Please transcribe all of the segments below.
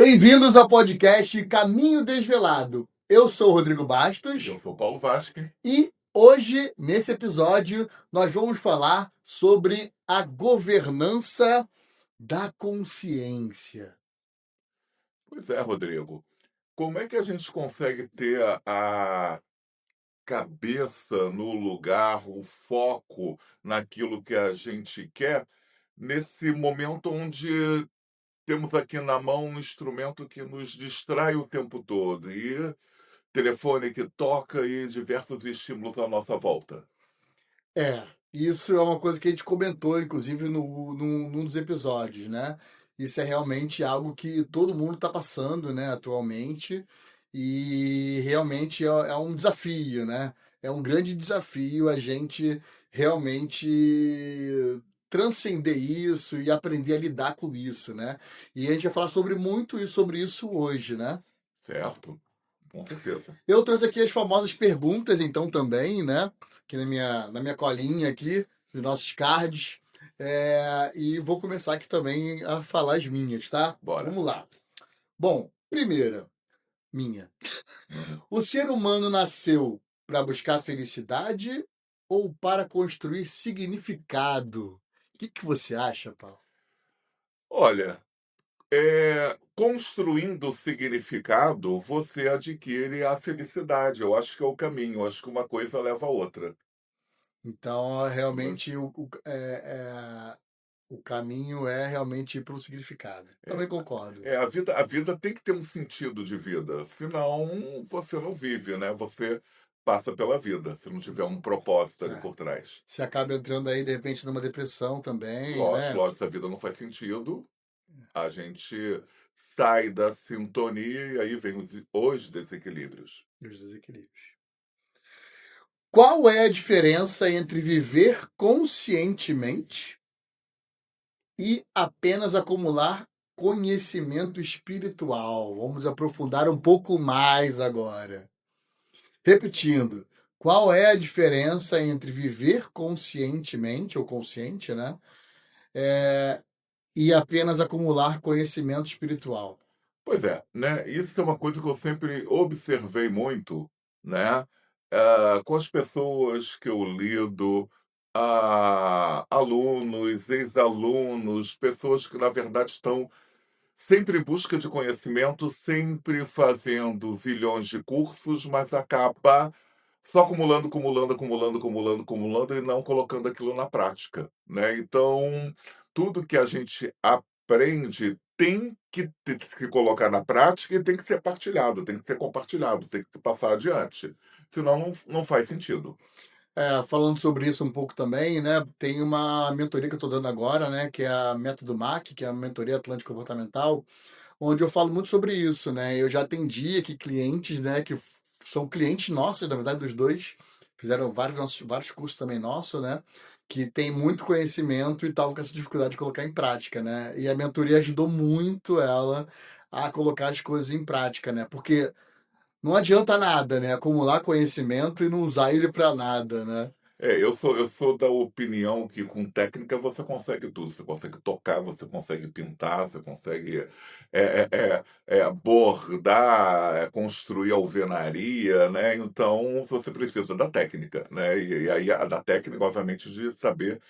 Bem-vindos ao podcast Caminho Desvelado. Eu sou o Rodrigo Bastos Eu sou o Paulo Vasque. e hoje, nesse episódio, nós vamos falar sobre a governança da consciência. Pois é, Rodrigo. Como é que a gente consegue ter a cabeça no lugar, o foco naquilo que a gente quer, nesse momento onde temos aqui na mão um instrumento que nos distrai o tempo todo e telefone que toca e diversos estímulos à nossa volta? Isso é uma coisa que a gente comentou, inclusive, num dos episódios, né? Isso é realmente algo que todo mundo está passando, né, atualmente, e realmente é um desafio, né? É um grande desafio a gente realmente transcender isso e aprender a lidar com isso, né? E a gente vai falar sobre isso hoje, né? Certo? Com certeza. Eu trouxe aqui as famosas perguntas, então, também, né? Aqui na minha colinha aqui, dos nossos cards. E vou começar aqui também a falar as minhas, tá? Bora. Vamos lá. Bom, primeira, minha. Uhum. O ser humano nasceu para buscar felicidade ou para construir significado? O que você acha, Paulo? Olha, construindo significado, você adquire a felicidade. Eu acho que é o caminho. Eu acho que uma coisa leva a outra. Então, realmente, o caminho é realmente ir para o significado. É, Também concordo. a vida tem que ter um sentido de vida. Senão, você não vive, né? Você passa pela vida, se não tiver um propósito ali É. por trás. Você acaba entrando aí, de repente, numa depressão também, Lógico, né? lógico, se a vida não faz sentido, a gente sai da sintonia e aí vem os desequilíbrios. E os desequilíbrios. Qual é a diferença entre viver conscientemente e apenas acumular conhecimento espiritual? Vamos aprofundar um pouco mais agora. Repetindo, qual é a diferença entre viver conscientemente, ou consciente, né? E apenas acumular conhecimento espiritual? Pois é, né? Isso é uma coisa que eu sempre observei muito, né? Com as pessoas que eu lido, alunos, ex-alunos, pessoas que na verdade estão sempre em busca de conhecimento, sempre fazendo zilhões de cursos, mas acaba só acumulando, acumulando, acumulando, acumulando, acumulando e não colocando aquilo na prática, né? Então, tudo que a gente aprende tem que colocar na prática e tem que ser partilhado, tem que ser compartilhado, tem que se passar adiante. Senão não faz sentido. Falando sobre isso um pouco também, né? Tem uma mentoria que eu estou dando agora, né? Que é a Método MAC, que é a Mentoria Atlântico Comportamental, onde eu falo muito sobre isso, né? Eu já atendi aqui clientes, né? São clientes nossos, na verdade, dos dois, fizeram vários cursos também nossos, né? Que tem muito conhecimento e estavam com essa dificuldade de colocar em prática, né? E a mentoria ajudou muito ela a colocar as coisas em prática, né? Porque não adianta nada, né? Acumular conhecimento e não usar ele para nada, né? Eu sou da opinião que com técnica você consegue tudo. Você consegue tocar, você consegue pintar, você consegue bordar, construir alvenaria, né? Então você precisa da técnica, né? E aí da técnica, obviamente, de saber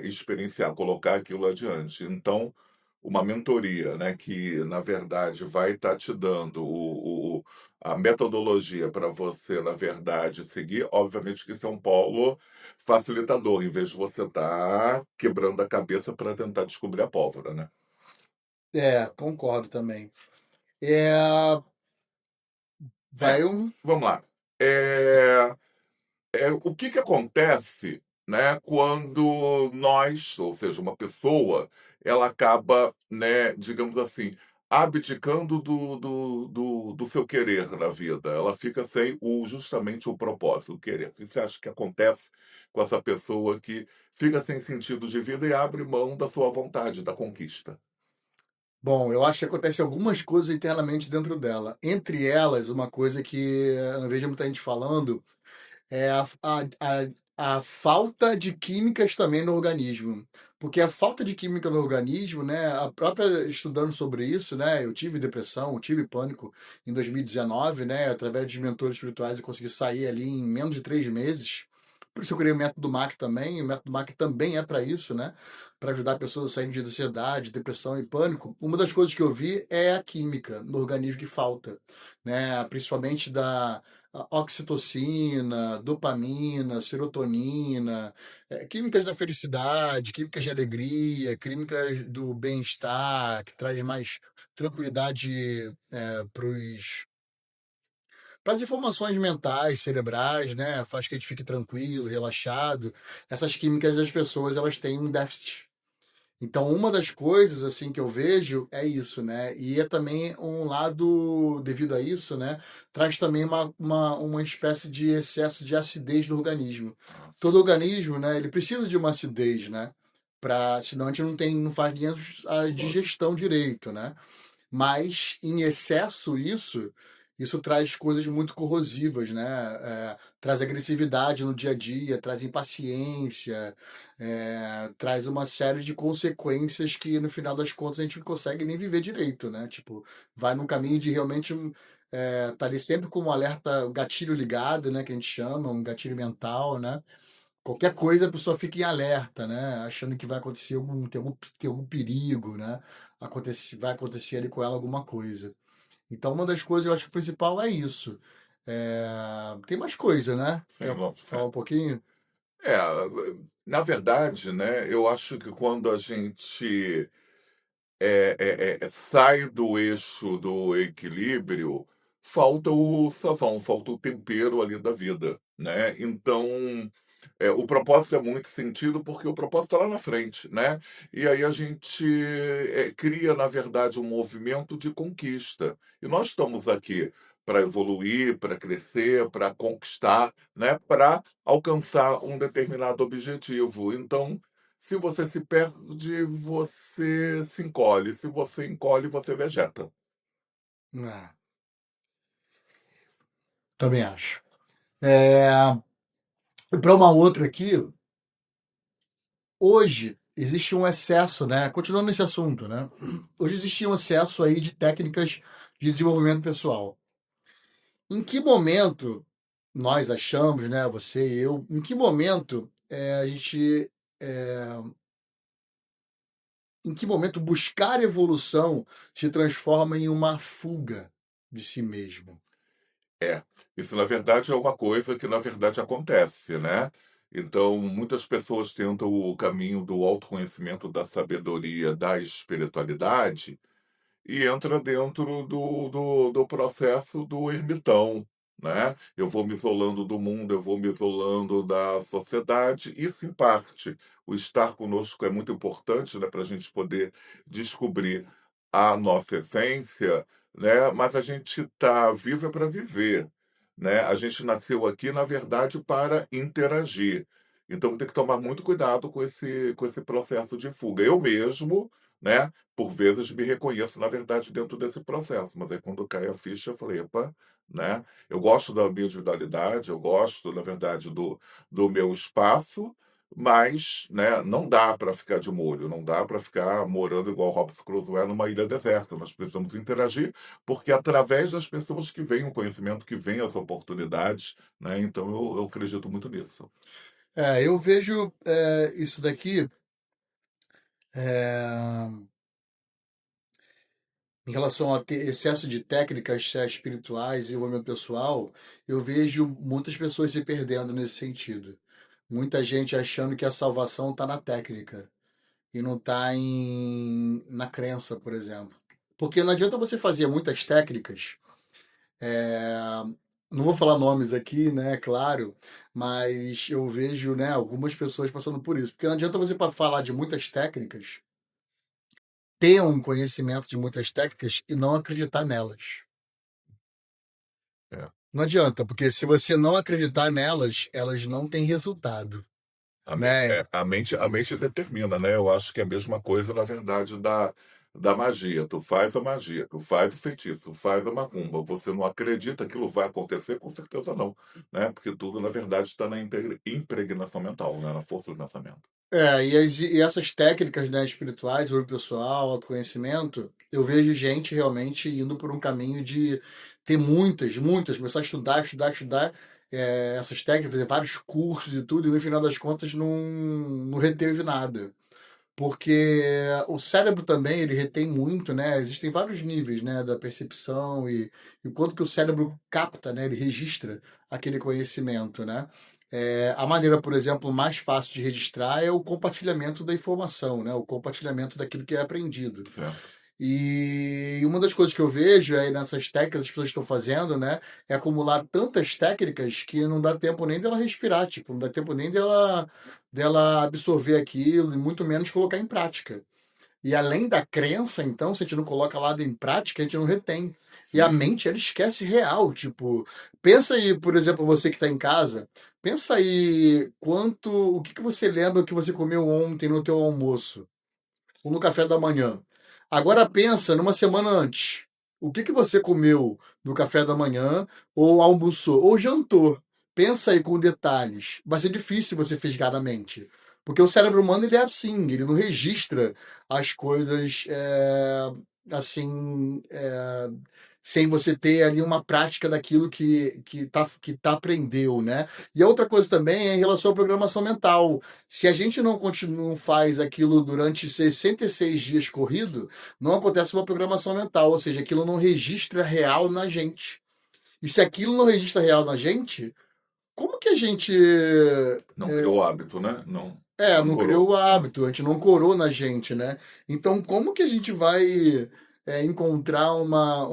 experienciar, colocar aquilo adiante. Então, uma mentoria, né, que na verdade vai estar te dando a metodologia para você, na verdade, seguir, obviamente que isso é um polo facilitador, em vez de você estar quebrando a cabeça para tentar descobrir a pólvora, né? Concordo também. É, vai É, um. vamos lá. É, o que acontece, né, quando nós, ou seja, uma pessoa, ela acaba, né, digamos assim, abdicando do seu querer na vida. Ela fica sem justamente o propósito, o querer. O que você acha que acontece com essa pessoa que fica sem sentido de vida e abre mão da sua vontade, da conquista? Bom, eu acho que acontece algumas coisas internamente dentro dela. Entre elas, uma coisa que eu vejo muita gente falando é a falta de químicas também no organismo. Porque a falta de química no organismo, né, a própria estudando sobre isso, né, eu tive depressão, eu tive pânico em 2019, né, através de mentores espirituais eu consegui sair ali em menos de 3 meses. Por isso eu criei o método MAC também, e o método MAC também é para isso, né, para ajudar pessoas a saírem de ansiedade, depressão e pânico. Uma das coisas que eu vi é a química no organismo que falta, né, principalmente da oxitocina, dopamina, serotonina, químicas da felicidade, químicas de alegria, químicas do bem-estar, que traz mais tranquilidade para as informações mentais, cerebrais, né? Faz que a gente fique tranquilo, relaxado. Essas químicas das pessoas elas têm um déficit. Então, uma das coisas assim que eu vejo é isso, né? E é também um lado, devido a isso, né? Traz também uma espécie de excesso de acidez no organismo. Ah, Todo sim. organismo, né? Ele precisa de uma acidez, né? Senão a gente não faz nem a Lógico. digestão direito, né? Mas em excesso isso traz coisas muito corrosivas, né? Traz agressividade no dia a dia, traz impaciência, traz uma série de consequências que no final das contas a gente não consegue nem viver direito, né? Tipo, vai num caminho de realmente tá ali sempre com um alerta, um gatilho ligado, né? Que a gente chama, um gatilho mental, né? Qualquer coisa a pessoa fica em alerta, né? Achando que vai acontecer tem algum perigo, né? Vai acontecer ali com ela alguma coisa. Então, uma das coisas eu acho que o principal é isso. Tem mais coisa, né? Sim, Quer vamos. falar um pouquinho? É, na verdade, né, eu acho que quando a gente sai do eixo do equilíbrio, falta o sazão, falta o tempero ali da vida, né? Então, o propósito é muito sentido porque o propósito está lá na frente, né? E aí a gente cria, na verdade, um movimento de conquista. E nós estamos aqui para evoluir, para crescer, para conquistar, né? Para alcançar um determinado objetivo. Então, se você se perde, você se encolhe. Se você encolhe, você vegeta. Ah, também acho. É, para uma outra aqui, hoje existe um excesso, né? Continuando nesse assunto, né? Hoje existe um excesso aí de técnicas de desenvolvimento pessoal. Em que momento nós achamos, né? Você e eu, em que momento a gente em que momento buscar evolução se transforma em uma fuga de si mesmo? É, isso na verdade é uma coisa que na verdade acontece, né? Então, muitas pessoas tentam o caminho do autoconhecimento, da sabedoria, da espiritualidade, e entra dentro do processo do ermitão, né? Eu vou me isolando do mundo, eu vou me isolando da sociedade. Isso, em parte, o estar conosco é muito importante, né, para a gente poder descobrir a nossa essência, né? Mas a gente está vivo é para viver, né? A gente nasceu aqui, na verdade, para interagir. Então tem que tomar muito cuidado com esse processo de fuga. Eu mesmo, né? Por vezes me reconheço, na verdade, dentro desse processo, mas aí quando cai a ficha, eu falei, epa, né? Eu gosto da individualidade, eu gosto, na verdade, do meu espaço, mas, né, não dá para ficar de molho, não dá para ficar morando igual Robson Crusoe numa ilha deserta. Nós precisamos interagir, porque é através das pessoas que vem o conhecimento, que vem as oportunidades, né? Então eu acredito muito nisso. Eu vejo isso daqui é, em relação a ter excesso de técnicas espirituais e desenvolvimento pessoal, eu vejo muitas pessoas se perdendo nesse sentido. Muita gente achando que a salvação está na técnica e não está na crença, por exemplo. Porque não adianta você fazer muitas técnicas. é, não vou falar nomes aqui, né? Claro, mas eu vejo, né, algumas pessoas passando por isso. Porque não adianta você falar de muitas técnicas, ter um conhecimento de muitas técnicas e não acreditar nelas. É. Não adianta, porque se você não acreditar nelas, elas não têm resultado, né? A mente determina, né? Eu acho que é a mesma coisa, na verdade, da magia, tu faz a magia, tu faz o feitiço, tu faz a macumba, você não acredita que aquilo vai acontecer? Com certeza não, né, porque tudo na verdade está na impregnação mental, né, na força do pensamento. E essas técnicas, né, espirituais, o pessoal, autoconhecimento, eu vejo gente realmente indo por um caminho de ter muitas, começar a estudar, essas técnicas, fazer vários cursos e tudo, e no final das contas não reteve nada. Porque o cérebro também, ele retém muito, né? Existem vários níveis, né, da percepção e o quanto que o cérebro capta, né? Ele registra aquele conhecimento, né? A maneira, por exemplo, mais fácil de registrar é o compartilhamento da informação, né? O compartilhamento daquilo que é aprendido. Certo. E uma das coisas que eu vejo aí nessas técnicas que as pessoas estão fazendo, né, é acumular tantas técnicas que não dá tempo nem dela respirar, tipo, não dá tempo nem dela absorver aquilo e muito menos colocar em prática. E além da crença, então, se a gente não coloca lá em prática, a gente não retém. E a Sim. mente, ela esquece real, tipo, pensa aí, por exemplo, você que está em casa, pensa aí o que que você lembra que você comeu ontem no teu almoço? Ou no café da manhã. Agora pensa numa semana antes. O que que você comeu no café da manhã, ou almoçou, ou jantou? Pensa aí com detalhes. Vai ser difícil você fisgar na mente. Porque o cérebro humano ele é assim, ele não registra as coisas assim, sem você ter ali uma prática daquilo que tá aprendeu, né? E a outra coisa também é em relação à programação mental. Se a gente não faz aquilo durante 66 dias corrido, não acontece uma programação mental, ou seja, aquilo não registra real na gente. E se aquilo não registra real na gente, como que a gente Não criou o hábito, né, não não criou ancorou. o É, hábito, a gente não corou na gente, né? Então, como que a gente vai encontrar uma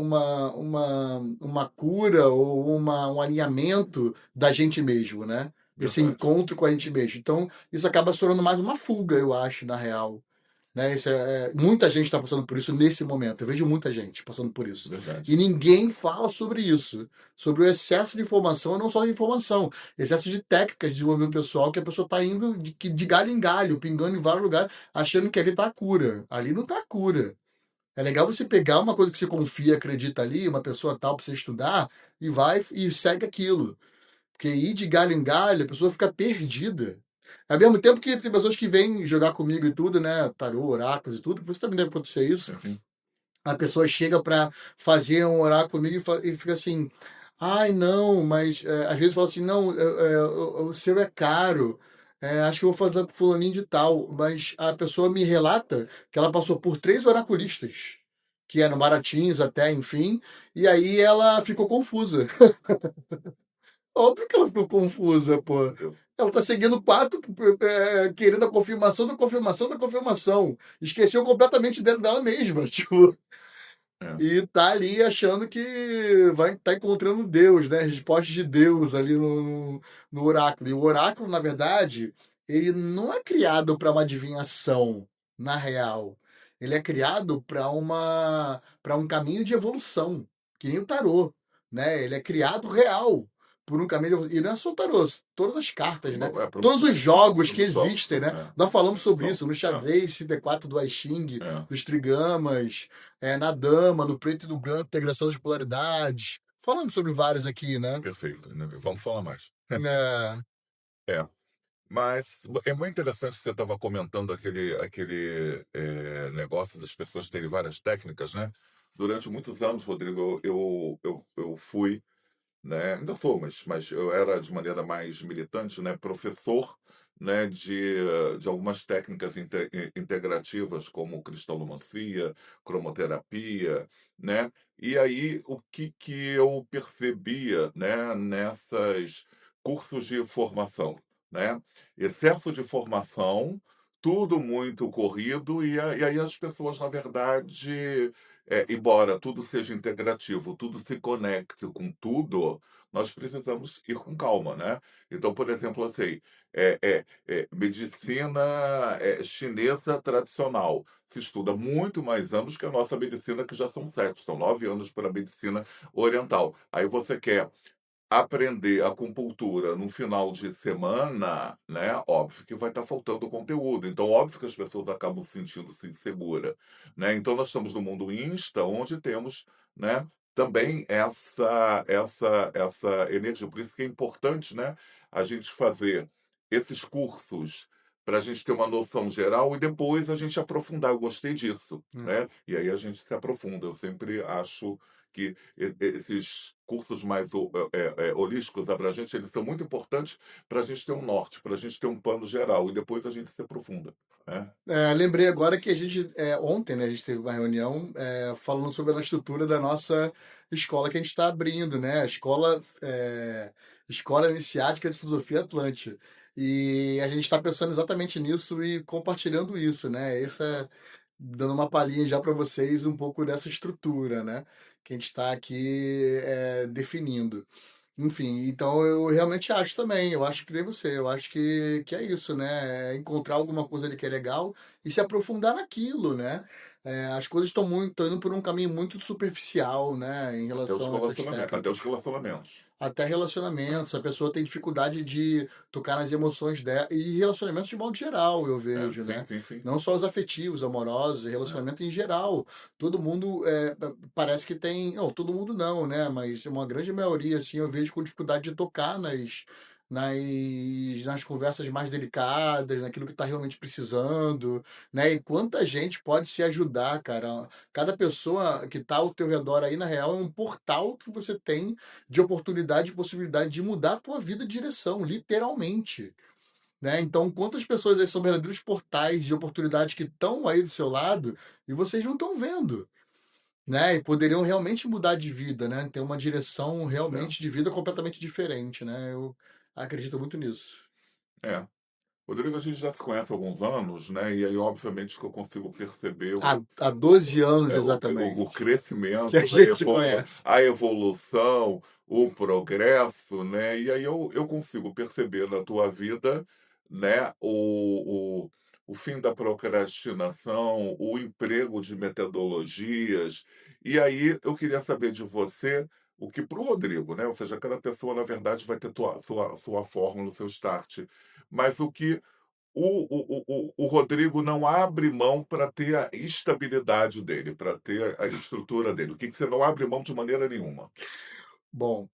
cura ou um alinhamento da gente mesmo, né? Esse verdade, encontro com a gente mesmo. Então, isso acaba se tornando mais uma fuga, eu acho, na real. Né? Muita gente está passando por isso nesse momento. Eu vejo muita gente passando por isso. E verdade. ninguém fala sobre isso. Sobre o excesso de informação, e não só de informação, excesso de técnicas de desenvolvimento pessoal que a pessoa está indo de galho em galho, pingando em vários lugares, achando que ali está a cura. Ali não está a cura. É legal você pegar uma coisa que você confia, acredita ali, uma pessoa tal para você estudar, e vai e segue aquilo. Porque ir de galho em galho, a pessoa fica perdida. Ao mesmo tempo que tem pessoas que vêm jogar comigo e tudo, né? Tarô, oráculos e tudo, você também deve acontecer isso. Assim, A pessoa chega para fazer um oráculo comigo e fica assim: ai, não, mas às vezes fala assim: não, o seu é caro. Acho que eu vou fazer pro fulaninho de tal. Mas a pessoa me relata que ela passou por 3 oráculistas, que eram baratinhos até, enfim, e aí ela ficou confusa. Óbvio que ela ficou confusa, com pô. certeza. Ela tá seguindo quatro, querendo a confirmação da confirmação da confirmação. Esqueceu completamente dela mesma, tipo, É, e tá ali achando que vai estar encontrando Deus, né? Respostas de Deus ali no oráculo. E o oráculo, na verdade, ele não é criado para uma adivinhação, na real. Ele é criado para um caminho de evolução, que nem o tarô, né? Ele é criado real por um caminho de... E não é só o tarô, todas as cartas, né? para Todos os jogos que produção, existem, né? é, Nós falamos sobre são, isso no xadrez, CD4 do I Ching, é, dos trigamas, na dama, no preto e no branco, integração das polaridades. Falamos sobre vários aqui, né? perfeito, né, vamos falar mais. É, É. Mas é muito interessante que você estava comentando aquele negócio das pessoas terem várias técnicas, né? Durante muitos anos, Rodrigo, eu fui, né? Ainda sou, mas eu era de maneira mais militante, né? Professor, né? De algumas técnicas integrativas, como cristalomancia, cromoterapia, né? E aí, o que que eu percebia, né? Nessas cursos de formação, né? Excesso de formação, tudo muito corrido, e aí as pessoas, na verdade, embora tudo seja integrativo, tudo se conecte com tudo, nós precisamos ir com calma, né? Então, por exemplo, assim, medicina chinesa tradicional se estuda muito mais anos que a nossa medicina, que já são 7, são 9 anos para a medicina oriental. Aí você quer aprender acupuntura no final de semana, né, óbvio que vai estar faltando conteúdo, então óbvio que as pessoas acabam sentindo-se insegura, né. Então nós estamos no mundo Insta, onde temos, né, também essa energia, por isso que é importante, né, a gente fazer esses cursos, para a gente ter uma noção geral e depois a gente aprofundar. Eu gostei disso, né, Hum. e aí a gente se aprofunda. Eu sempre acho que esses cursos mais holísticos, abrangentes, eles são muito importantes para a gente ter um norte, para a gente ter um plano geral, e depois a gente se aprofunda, né. Lembrei agora que a gente, ontem, né, a gente teve uma reunião, falando sobre a estrutura da nossa escola que a gente está abrindo, né? A Escola Iniciática de Filosofia Atlântica. E a gente está pensando exatamente nisso e compartilhando isso, né? Dando uma palhinha já para vocês um pouco dessa estrutura, né? Que a gente está aqui definindo. Enfim, então eu realmente acho também, eu acho que nem você, eu acho que é isso, né? É encontrar alguma coisa ali que é legal e se aprofundar naquilo, né? As coisas estão indo por um caminho muito superficial, né? Em relação a essas Até os técnicas. relacionamentos. Até relacionamentos, a pessoa tem dificuldade de tocar nas emoções dela, e relacionamentos de modo geral, eu É, vejo, sim, né? sim, sim. Não só os afetivos, amorosos, É, relacionamento em geral. Todo mundo parece que tem. Não, todo mundo não, né? Mas uma grande maioria, assim, eu vejo com dificuldade de tocar nas, nas conversas mais delicadas, naquilo que está realmente precisando, né? E quanta gente pode se ajudar, cara. Cada pessoa que está ao teu redor aí, na real, é um portal que você tem de oportunidade e possibilidade de mudar a tua vida de direção, literalmente. Né? Então, quantas pessoas aí são verdadeiros portais de oportunidade que estão aí do seu lado e vocês não estão vendo, né? E poderiam realmente mudar de vida, né? Ter uma direção é, realmente de vida completamente diferente, né? Eu acredito muito nisso. é. Rodrigo, a gente já se conhece há alguns anos, né, e aí obviamente que eu consigo perceber Há 12 anos o exatamente que a crescimento, gente se conhece. a evolução, o progresso, né? E aí eu consigo perceber na tua vida, né, o fim da procrastinação, o emprego de metodologias. E aí eu queria saber de você o que para o Rodrigo, né? Ou seja, cada pessoa, na verdade, vai ter sua fórmula, o seu start. Mas o que o Rodrigo não abre mão para ter a estabilidade dele, para ter a estrutura dele. O que que você não abre mão de maneira nenhuma? Bom,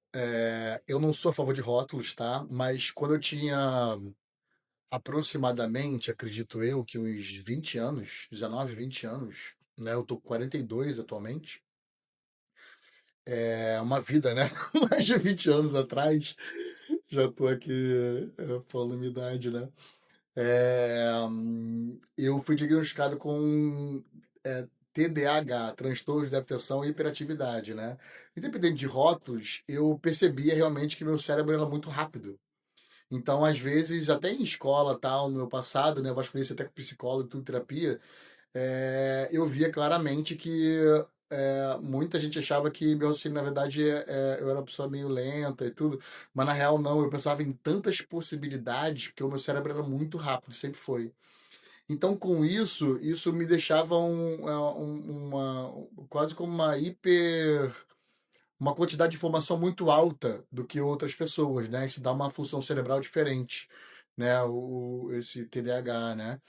eu não sou a favor de rótulos, tá? Mas quando eu tinha aproximadamente, acredito eu, que uns 20 anos, 19, 20 anos, né? Eu tô com 42 atualmente. É uma vida, né? Mais de 20 anos atrás. Já tô aqui falando minha idade, né? Eu fui diagnosticado com TDAH, transtorno de atenção e hiperatividade, né? Independente de rótulos, eu percebia realmente que meu cérebro era muito rápido. Então, às vezes, até em escola, tal, no meu passado, né, eu vasculhei isso até com psicólogo e tudo, terapia, eu via claramente que muita gente achava que meu raciocínio, na verdade, eu era uma pessoa meio lenta e tudo, mas na real não, eu pensava em tantas possibilidades, porque o meu cérebro era muito rápido, sempre foi. Então, com isso me deixava quase como uma quantidade de informação muito alta do que outras pessoas, né? Isso dá uma função cerebral diferente, né? Esse TDAH, né?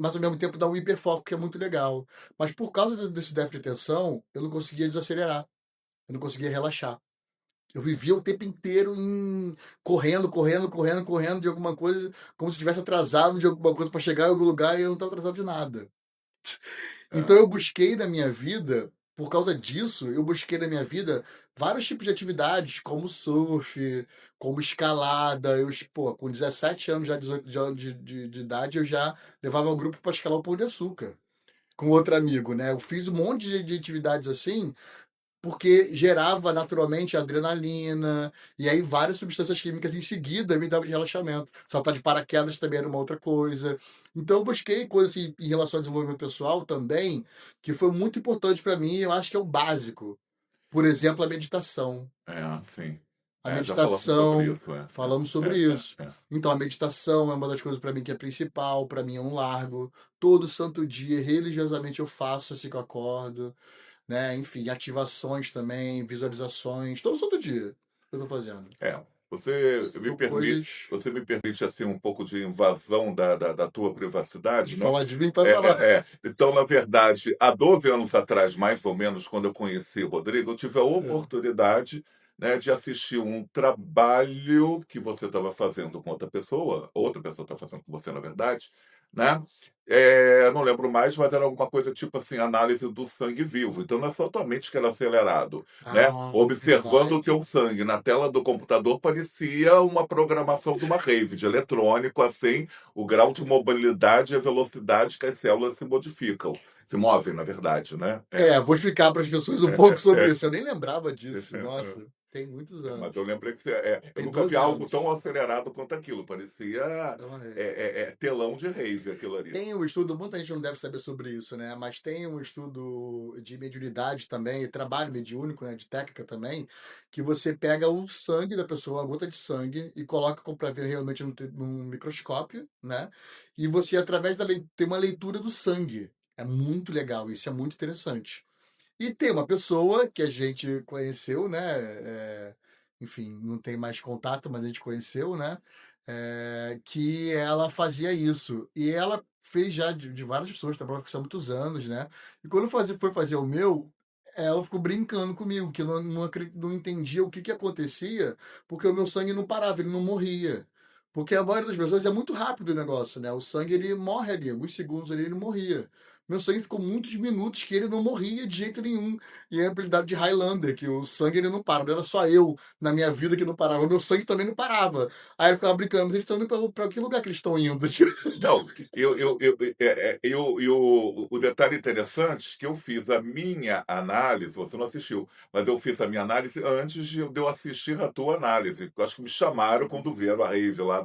Mas ao mesmo tempo dá um hiperfoco que é muito legal. Mas por causa desse déficit de atenção, eu não conseguia desacelerar, eu não conseguia relaxar. Eu vivia o tempo inteiro correndo, correndo, correndo, correndo de alguma coisa, como se estivesse atrasado de alguma coisa para chegar em algum lugar e eu não estava atrasado de nada. Então É, eu busquei na minha vida, por causa disso, eu busquei na minha vida vários tipos de atividades, como surf, como escalada. Pô, com 17 anos, já 18 de idade, eu já levava o grupo para escalar o Pão de Açúcar com outro amigo, né? Eu fiz um monte de atividades assim, porque gerava naturalmente adrenalina, e aí várias substâncias químicas em seguida me davam de relaxamento. Saltar de paraquedas também era uma outra coisa. Então eu busquei coisas assim, em relação ao desenvolvimento pessoal também, que foi muito importante para mim, eu acho que é o básico. Por exemplo, a meditação. sim. A Já falamos sobre meditação, isso, falamos sobre isso. é. Então, a meditação é uma das coisas para mim que é principal, para mim é um largo. Todo santo dia, religiosamente, eu faço assim que eu acordo, né? Enfim, ativações também, visualizações, todo santo dia. que eu tô fazendo. É, você me São permite, coisas. você me permite assim um pouco de invasão da tua De privacidade, né? falar de mim, pode falar. Então, na verdade, há 12 anos atrás, mais ou menos, quando eu conheci o Rodrigo, eu tive a É. oportunidade, né, de assistir um trabalho que você estava fazendo com outra pessoa estava fazendo com você, na verdade, né? Não lembro mais, mas era alguma coisa tipo assim, análise do sangue vivo. Então, não é só tua mente que era acelerado, né? Ah, Observando o verdade. teu sangue na tela do computador parecia uma programação de uma rave, de eletrônico, assim, o grau de mobilidade e a velocidade que as células se modificam, se movem, na verdade, né? Vou explicar para as pessoas um pouco sobre isso. Eu nem lembrava disso. Nossa, tem muitos Mas anos. eu lembrei que eu Tem nunca vi 12 algo anos. tão acelerado quanto aquilo. Parecia Então, telão de rave aquilo ali. tem um estudo, muita gente não deve saber sobre isso, né? Mas tem um estudo de mediunidade também, e trabalho mediúnico, né? De técnica também, que você pega o sangue da pessoa, uma gota de sangue, e coloca para ver realmente num microscópio, né? E você, através tem uma leitura do sangue. É muito legal, isso é muito interessante. E tem uma pessoa que a gente conheceu, né? Enfim, não tem mais contato, mas a gente conheceu, né? Que ela fazia isso. E ela fez já de várias pessoas, trabalhou com isso há muitos anos, né? E quando foi fazer o meu, ela ficou brincando comigo, que não entendia o que acontecia, porque o meu sangue não parava, ele não morria. Porque a maioria das pessoas é muito rápido o negócio, né? O sangue ele morre ali, alguns segundos ali ele morria. Meu sangue ficou muitos minutos que ele não morria de jeito nenhum. E é a habilidade de Highlander, que o sangue ele não para. Não era só eu na minha vida que não parava, o meu sangue também não parava. Aí eu ficava brincando, mas eles estão indo para que lugar que eles estão indo? Não, o detalhe interessante é que eu fiz a minha análise, você não assistiu, mas eu fiz a minha análise antes de eu assistir a tua análise. Eu acho que me chamaram quando vieram a rave lá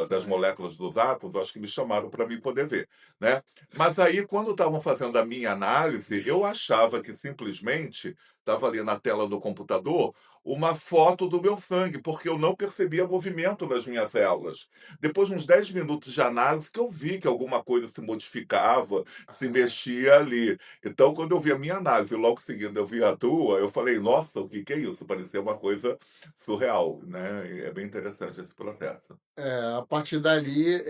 das Sai. moléculas dos átomos, eu acho que me chamaram para mim poder ver, né? Mas aí, quando estavam fazendo a minha análise, eu achava que simplesmente estava ali na tela do computador uma foto do meu sangue, porque eu não percebia movimento nas minhas células. Depois de uns 10 minutos de análise, que eu vi que alguma coisa se modificava, se Ah, mexia ali. Então, quando eu vi a minha análise e logo em seguida eu vi a tua, eu falei, nossa, o que é isso? Parecia uma coisa surreal, né? E é bem interessante esse processo. a partir dali,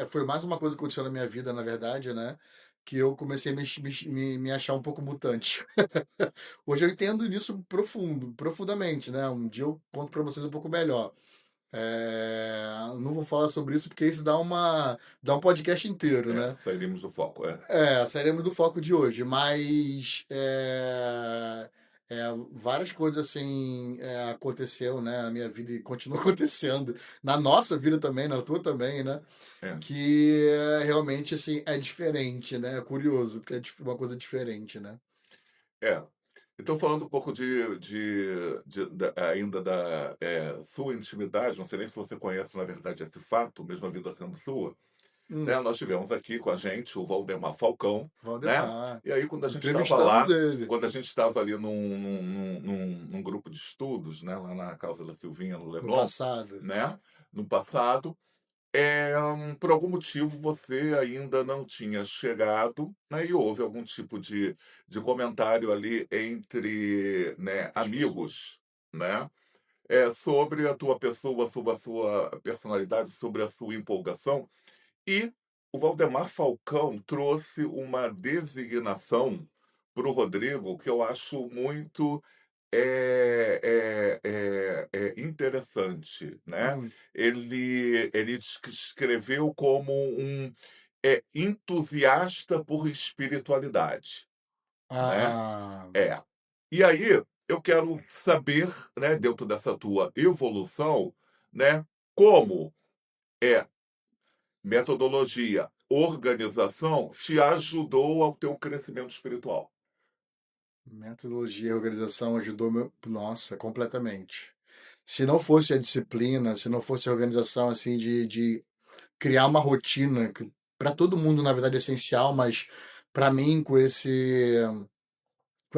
foi mais uma coisa que aconteceu na minha vida, na verdade, né? Que eu comecei a me achar um pouco mutante. Hoje eu entendo nisso profundamente, né? Um dia eu conto para vocês um pouco melhor. Não vou falar sobre isso porque isso dá um podcast inteiro, né? Saímos do foco. Sairemos do foco de hoje, mas várias coisas assim aconteceu, né, na minha vida e continua acontecendo, na nossa vida também, na tua também, né? É, Que realmente assim é diferente, né? É curioso, porque é uma coisa diferente, né? é. Então, falando um pouco ainda da sua intimidade, não sei nem se você conhece, na verdade, esse fato, mesmo a vida sendo sua, né? Hum, Nós tivemos aqui com a gente o Valdemar Falcão, né? Valdemar, E aí, quando a gente estava entrevistamos lá, ele quando a gente estava ali num grupo de estudos, né? Lá na Casa da Silvinha, no no Leblon, passado. né? No passado, por algum motivo você ainda não tinha chegado, né? E houve algum tipo de comentário ali entre, né, As pessoas. amigos, né? Sobre a tua pessoa, sobre a sua personalidade, sobre a sua empolgação. E o Valdemar Falcão trouxe uma designação para o Rodrigo que eu acho muito interessante, né? Hum. Ele escreveu como um entusiasta por espiritualidade, né? Ah, É. E aí eu quero saber, né, dentro dessa tua evolução, né, como é metodologia, organização te ajudou ao teu crescimento espiritual. metodologia e organização ajudou meu. Nossa, completamente. Se não fosse a disciplina, se não fosse a organização assim de criar uma rotina que para todo mundo na verdade é essencial, mas para mim com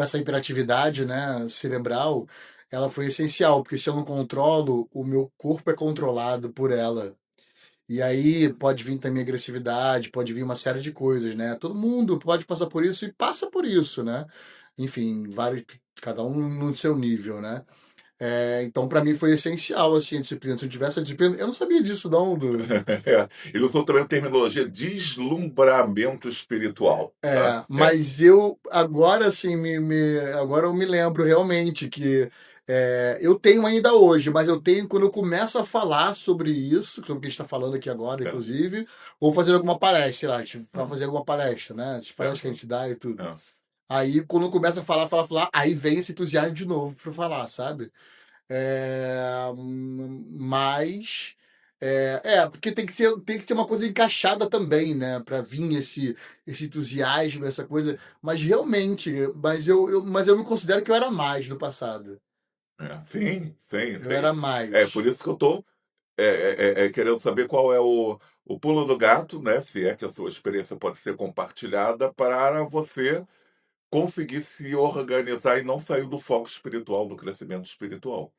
essa hiperatividade, né, cerebral, ela foi essencial, porque se eu não controlo, o meu corpo é controlado por ela. E aí pode vir também agressividade, pode vir uma série de coisas, né? Todo mundo pode passar por isso e passa por isso, né? Enfim, vários, cada um no seu nível, né? Então, para mim foi essencial, assim, a disciplina. Se eu tivesse a disciplina, eu não sabia disso não, É, ele usou também a terminologia deslumbramento espiritual, tá? mas eu agora assim agora eu me lembro realmente que eu tenho ainda hoje, mas eu tenho quando eu começo a falar sobre isso, sobre o que a gente está falando aqui agora, Certo. inclusive, ou fazer alguma palestra, sei lá, a gente vai Uhum. fazer alguma palestra, né? As palestras que a Certo. gente dá e tudo. É, Aí quando eu começo a falar, aí vem esse entusiasmo de novo para falar, sabe? Mas porque tem que ser uma coisa encaixada também, né? Para vir esse entusiasmo, essa coisa. Mas realmente, mas eu me considero que eu era mais no passado. sim, sim, Eu sim. era É por mais. isso que eu estou querendo saber qual é o pulo do gato, né? Se é que a sua experiência pode ser compartilhada para você conseguir se organizar e não sair do foco espiritual, do crescimento espiritual.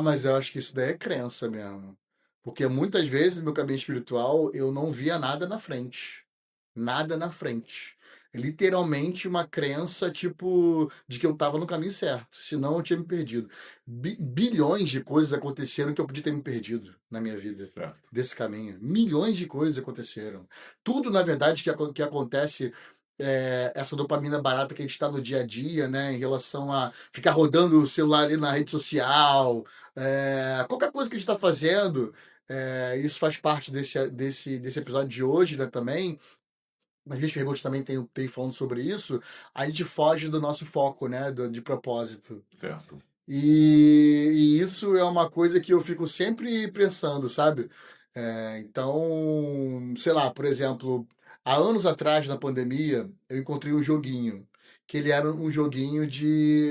Mas eu acho que isso daí é crença mesmo. Porque muitas vezes no meu caminho espiritual eu não via nada na frente. Nada na frente. É literalmente uma crença, tipo, de que eu estava no caminho certo. Senão eu tinha me perdido. Bilhões de coisas aconteceram que eu podia ter me perdido na minha vida. Certo. Desse caminho. Milhões de coisas aconteceram. Tudo, na verdade, que acontece, essa dopamina barata que a gente está no dia a dia, né? Em relação a ficar rodando o celular ali na rede social, qualquer coisa que a gente está fazendo, isso faz parte desse episódio de hoje, né, também. Nas minhas perguntas também tem falando sobre isso. A gente foge do nosso foco, né, de propósito. Certo. E isso é uma coisa que eu fico sempre pensando, sabe? Então, sei lá, por exemplo, há anos atrás, na pandemia, eu encontrei um joguinho, que ele era um joguinho de.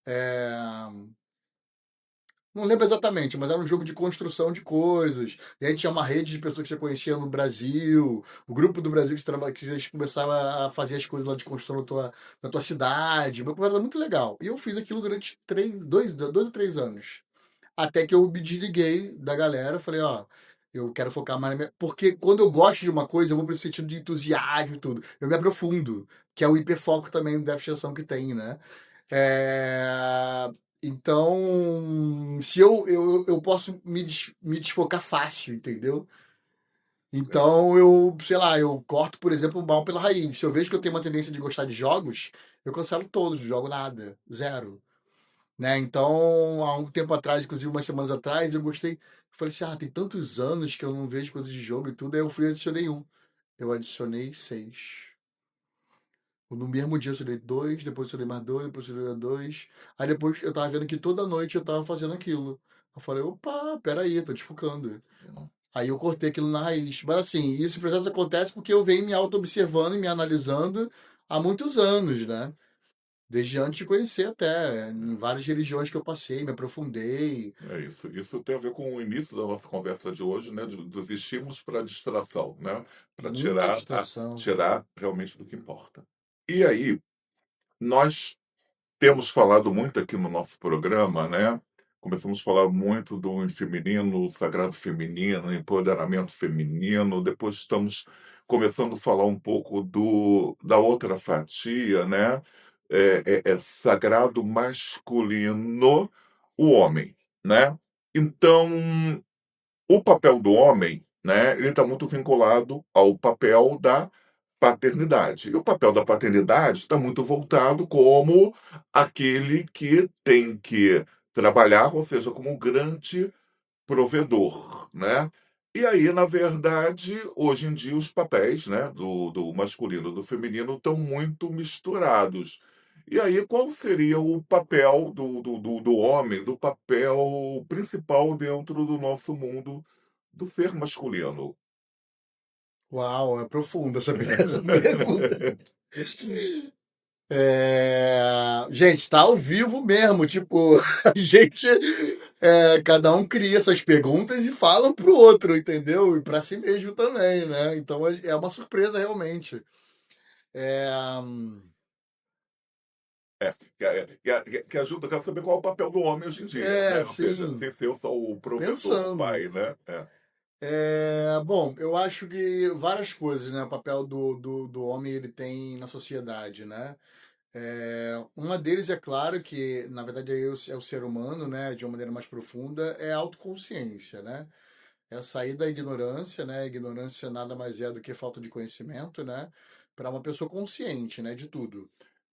é, Não lembro exatamente, mas era um jogo de construção de coisas. E aí tinha uma rede de pessoas que você conhecia no Brasil, o grupo do Brasil que você começava a fazer as coisas lá de construção na tua cidade. Uma coisa muito legal. E eu fiz aquilo durante 2 ou 3 anos. Até que eu me desliguei da galera, falei, ó, eu quero focar mais na minha. Porque quando eu gosto de uma coisa, eu vou para esse sentido de entusiasmo e tudo. Eu me aprofundo, que é o hiperfoco também da atenção que tem, né? É, Então, se eu posso me desfocar fácil, entendeu? Certo. Então, sei lá, eu corto, por exemplo, o mal pela raiz. Se eu vejo que eu tenho uma tendência de gostar de jogos, eu cancelo todos, não jogo nada, zero. Né? Então, há um tempo atrás, inclusive umas semanas atrás, eu gostei. Eu falei assim: tem tantos anos que eu não vejo coisas de jogo e tudo. Aí eu fui e adicionei um. Eu adicionei 6. No mesmo dia eu tirei 2, depois eu tirei mais 2, depois eu tirei 2. Aí depois eu tava vendo que toda noite eu tava fazendo aquilo. Eu falei, opa, peraí, tô desfocando. Uhum. Aí eu cortei aquilo na raiz. Mas assim, esse processo acontece porque eu venho me auto-observando e me analisando há muitos anos, né? Desde antes de conhecer até, em várias religiões que eu passei, me aprofundei. É isso. Isso tem a ver com o início da nossa conversa de hoje, né? Dos estímulos para a distração, né? Para Muita distração. tirar realmente do que importa. E aí, nós temos falado muito aqui no nosso programa, né? Começamos a falar muito do feminino, sagrado feminino, empoderamento feminino. Depois estamos começando a falar um pouco da outra fatia, né? Sagrado masculino, o homem, né? Então, o papel do homem, né? Ele está muito vinculado ao papel da paternidade. E o papel da paternidade está muito voltado como aquele que tem que trabalhar, ou seja, como um grande provedor, né? E aí, na verdade, hoje em dia os papéis, né, do masculino e do feminino estão muito misturados. E aí, qual seria o papel do homem, do papel principal dentro do nosso mundo do ser masculino? Uau, é profunda essa pergunta. Gente, tá ao vivo mesmo, tipo, a gente, cada um cria suas perguntas e fala pro outro, entendeu? E para si mesmo também, né? Então é uma surpresa realmente. É, É, que ajuda, eu quero saber qual é o papel do homem hoje em dia, né? Ou seja, sim, sem ser só o provedor, o pensando. pai, né? Bom, eu acho que várias coisas, né? O papel do homem ele tem na sociedade, né? Uma deles é claro que, na verdade, é o ser humano, né, de uma maneira mais profunda, é a autoconsciência, né? É sair da ignorância, né? Ignorância nada mais é do que falta de conhecimento, né? Para uma pessoa consciente, né? De tudo.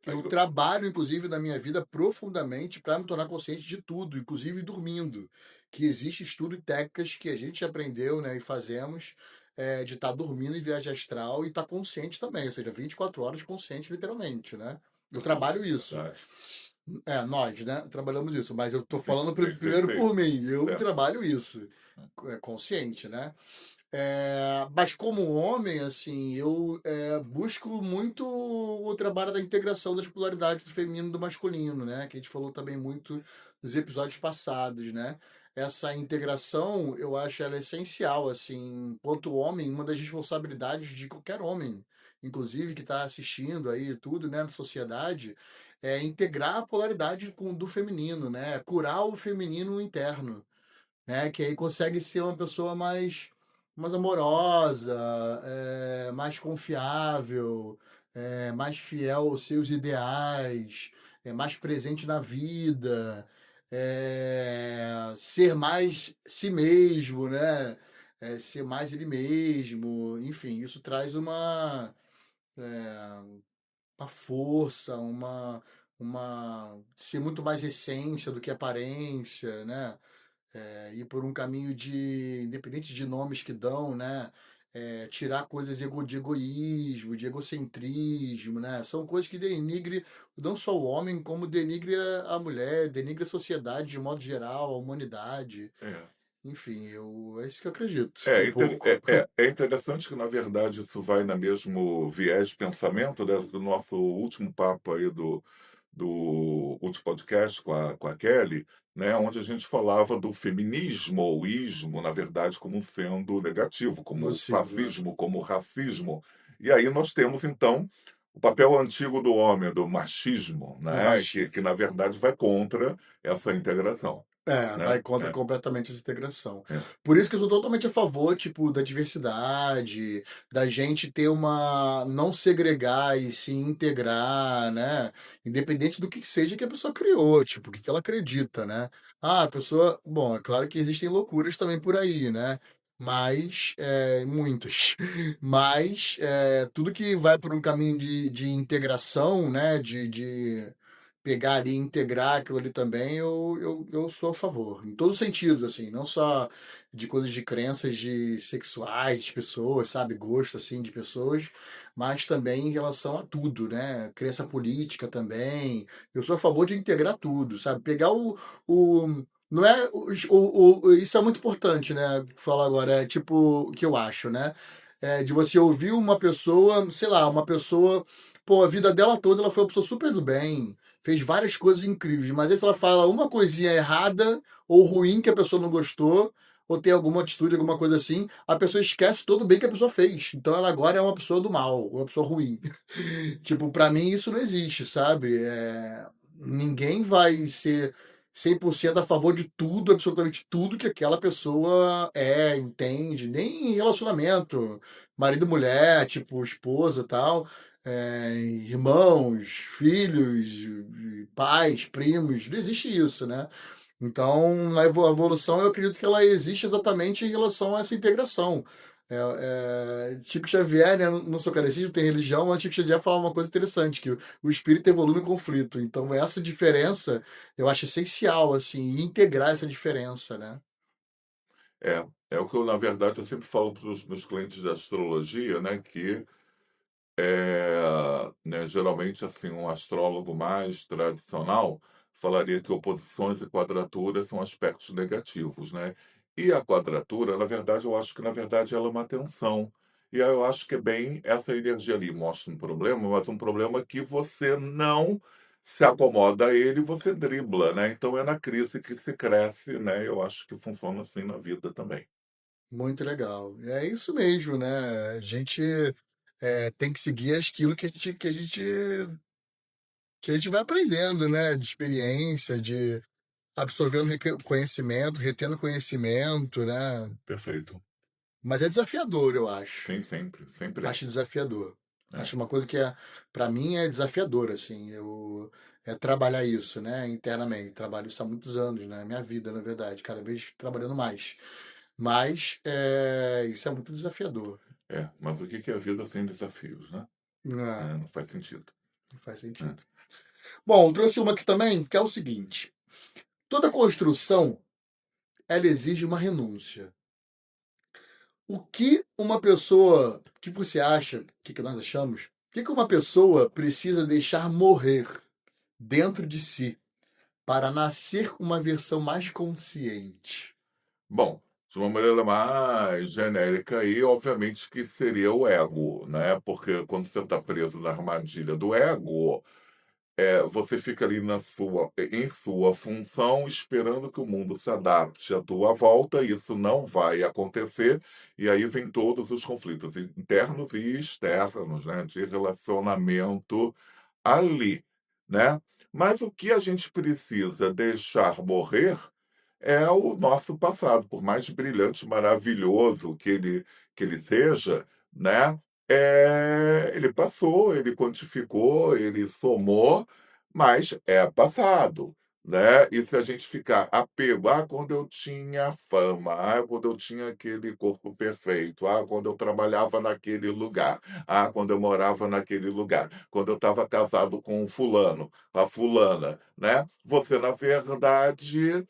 Aí Eu eu trabalho, inclusive, na minha vida profundamente para me tornar consciente de tudo, inclusive dormindo. Que existe estudo e técnicas que a gente aprendeu, né? E fazemos de estar dormindo em viagem astral e estar consciente também, ou seja, 24 horas consciente, literalmente, né? Eu trabalho isso. verdade. Nós, né? Trabalhamos isso, mas eu tô Sim, falando sim, sim, primeiro sim. por mim. Eu Certo. trabalho isso, consciente, né? Mas como homem, assim, eu busco muito o trabalho da integração das polaridades do feminino e do masculino, né? Que a gente falou também muito nos episódios passados, né? Essa integração, eu acho ela essencial, assim, enquanto homem, uma das responsabilidades de qualquer homem, inclusive que está assistindo aí tudo, né, na sociedade, é integrar a polaridade do feminino, né? Curar o feminino interno, né? Que aí consegue ser uma pessoa mais amorosa, mais confiável, mais fiel aos seus ideais, mais presente na vida, ser mais si mesmo, né? Ser mais ele mesmo, enfim, isso traz uma força, ser muito mais essência do que aparência, né? Ir por um caminho independente de nomes que dão, né? Tirar coisas de egoísmo, de egocentrismo, né? São coisas que denigre não só o homem, como denigre a mulher, denigre a sociedade de modo geral, a humanidade. É. Enfim, é isso que eu acredito, É, um pouco. é interessante que, na verdade, isso vai no mesmo viés de pensamento, né, do nosso último papo aí do último podcast com a Kelly, né, onde a gente falava do feminismo ou ismo, na verdade, como sendo negativo, como Nocivo, né? fascismo, como racismo. E aí nós temos, então, o papel antigo do homem, do machismo, O né, rachi que na verdade vai contra essa integração, né? Vai contra completamente essa integração. É, Por isso que eu sou totalmente a favor, tipo, da diversidade, da gente ter não segregar e se integrar, né? Independente do que seja que a pessoa criou, tipo, o que ela acredita, né? A pessoa. Bom, é claro que existem loucuras também por aí, né? Mas, muitas. Mas, tudo que vai por um caminho de integração, né? De pegar ali e integrar aquilo ali também, eu sou a favor. Em todos os sentidos, assim, não só de coisas de crenças de sexuais de pessoas, sabe? Gosto, assim, de pessoas, mas também em relação a tudo, né? Crença política também. Eu sou a favor de integrar tudo, sabe? Pegar não é isso é muito importante, né? Falar agora é tipo o que eu acho, né? De você ouvir uma pessoa, sei lá, uma pessoa, pô, a vida dela toda ela foi uma pessoa super do bem, fez várias coisas incríveis, mas aí se ela fala uma coisinha errada ou ruim que a pessoa não gostou, ou tem alguma atitude, alguma coisa assim, a pessoa esquece todo o bem que a pessoa fez. Então ela agora é uma pessoa do mal, uma pessoa ruim. Tipo, pra mim isso não existe, sabe? Ninguém vai ser 100% a favor de tudo, absolutamente tudo que aquela pessoa entende, nem em relacionamento, marido e mulher, tipo, esposa e tal, irmãos, filhos, pais, primos, não existe isso, né? Então, na evolução, eu acredito que ela existe exatamente em relação a essa integração. Chico Xavier, né, não sou carecista, tem religião, mas Chico Xavier falava uma coisa interessante, que o espírito evolui no conflito. Então, essa diferença eu acho essencial, assim, e integrar essa diferença, né? é o que eu, na verdade, eu sempre falo para os meus clientes de astrologia, né, que né, geralmente, assim, um astrólogo mais tradicional falaria que oposições e quadraturas são aspectos negativos, né? E a quadratura, na verdade, eu acho que, na verdade, ela é uma tensão. E aí eu acho que é bem essa energia ali mostra um problema, mas um problema que você não se acomoda a ele, você dribla, né? Então é na crise que se cresce, né? Eu acho que funciona assim na vida também. Muito legal. É isso mesmo, né? A gente tem que seguir aquilo que a gente vai aprendendo, né? De experiência, de absorvendo conhecimento, retendo conhecimento, né? Perfeito. Mas é desafiador, eu acho. Sim, sempre, sempre é. Acho desafiador. É, Acho uma coisa que para mim é desafiadora, assim, é trabalhar isso, né, internamente. Trabalho isso há muitos anos, né, minha vida, na verdade, cada vez trabalhando mais. Mas isso é muito desafiador. mas o que que é a vida sem desafios, né? Não, Não faz sentido, não faz né? sentido. Bom, eu trouxe uma aqui também, que é o seguinte: toda construção, ela exige uma renúncia. O que você acha, o que nós achamos, o que uma pessoa precisa deixar morrer dentro de si para nascer uma versão mais consciente? Bom, de uma maneira mais genérica aí, obviamente que seria o ego, né? Porque quando você está preso na armadilha do ego, você fica ali em sua função, esperando que o mundo se adapte à tua volta, e isso não vai acontecer, e aí vem todos os conflitos internos e externos, né? De relacionamento ali, né? Mas o que a gente precisa deixar morrer é o nosso passado, por mais brilhante, maravilhoso que ele seja, né? Ele passou, ele quantificou, ele somou, mas é passado, né? E se a gente ficar apego, quando eu tinha fama, quando eu tinha aquele corpo perfeito, quando eu trabalhava naquele lugar, quando eu morava naquele lugar, quando eu estava casado com o fulano, a fulana, né? Você, na verdade,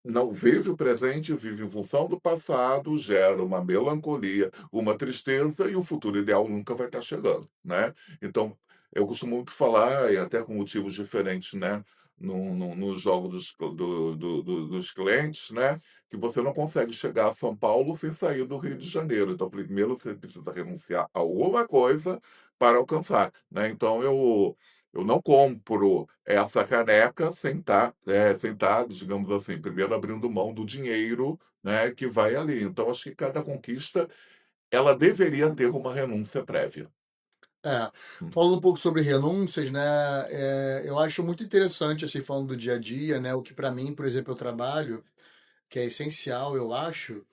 não vive o presente, vive em função do passado, gera uma melancolia, uma tristeza e o futuro ideal nunca vai estar chegando, né? Então, eu costumo muito falar, e até com motivos diferentes, né, no jogo dos clientes, né, que você não consegue chegar a São Paulo sem sair do Rio de Janeiro. Então, primeiro você precisa renunciar a alguma coisa para alcançar, né? Então, eu não compro essa caneca sem estar, digamos assim, primeiro abrindo mão do dinheiro, né, que vai ali. Então, acho que cada conquista ela deveria ter uma renúncia prévia. É, Hum, falando um pouco sobre renúncias, né, eu acho muito interessante, assim, falando do dia a dia, né, o que para mim, por exemplo, eu trabalho, que é essencial, eu acho,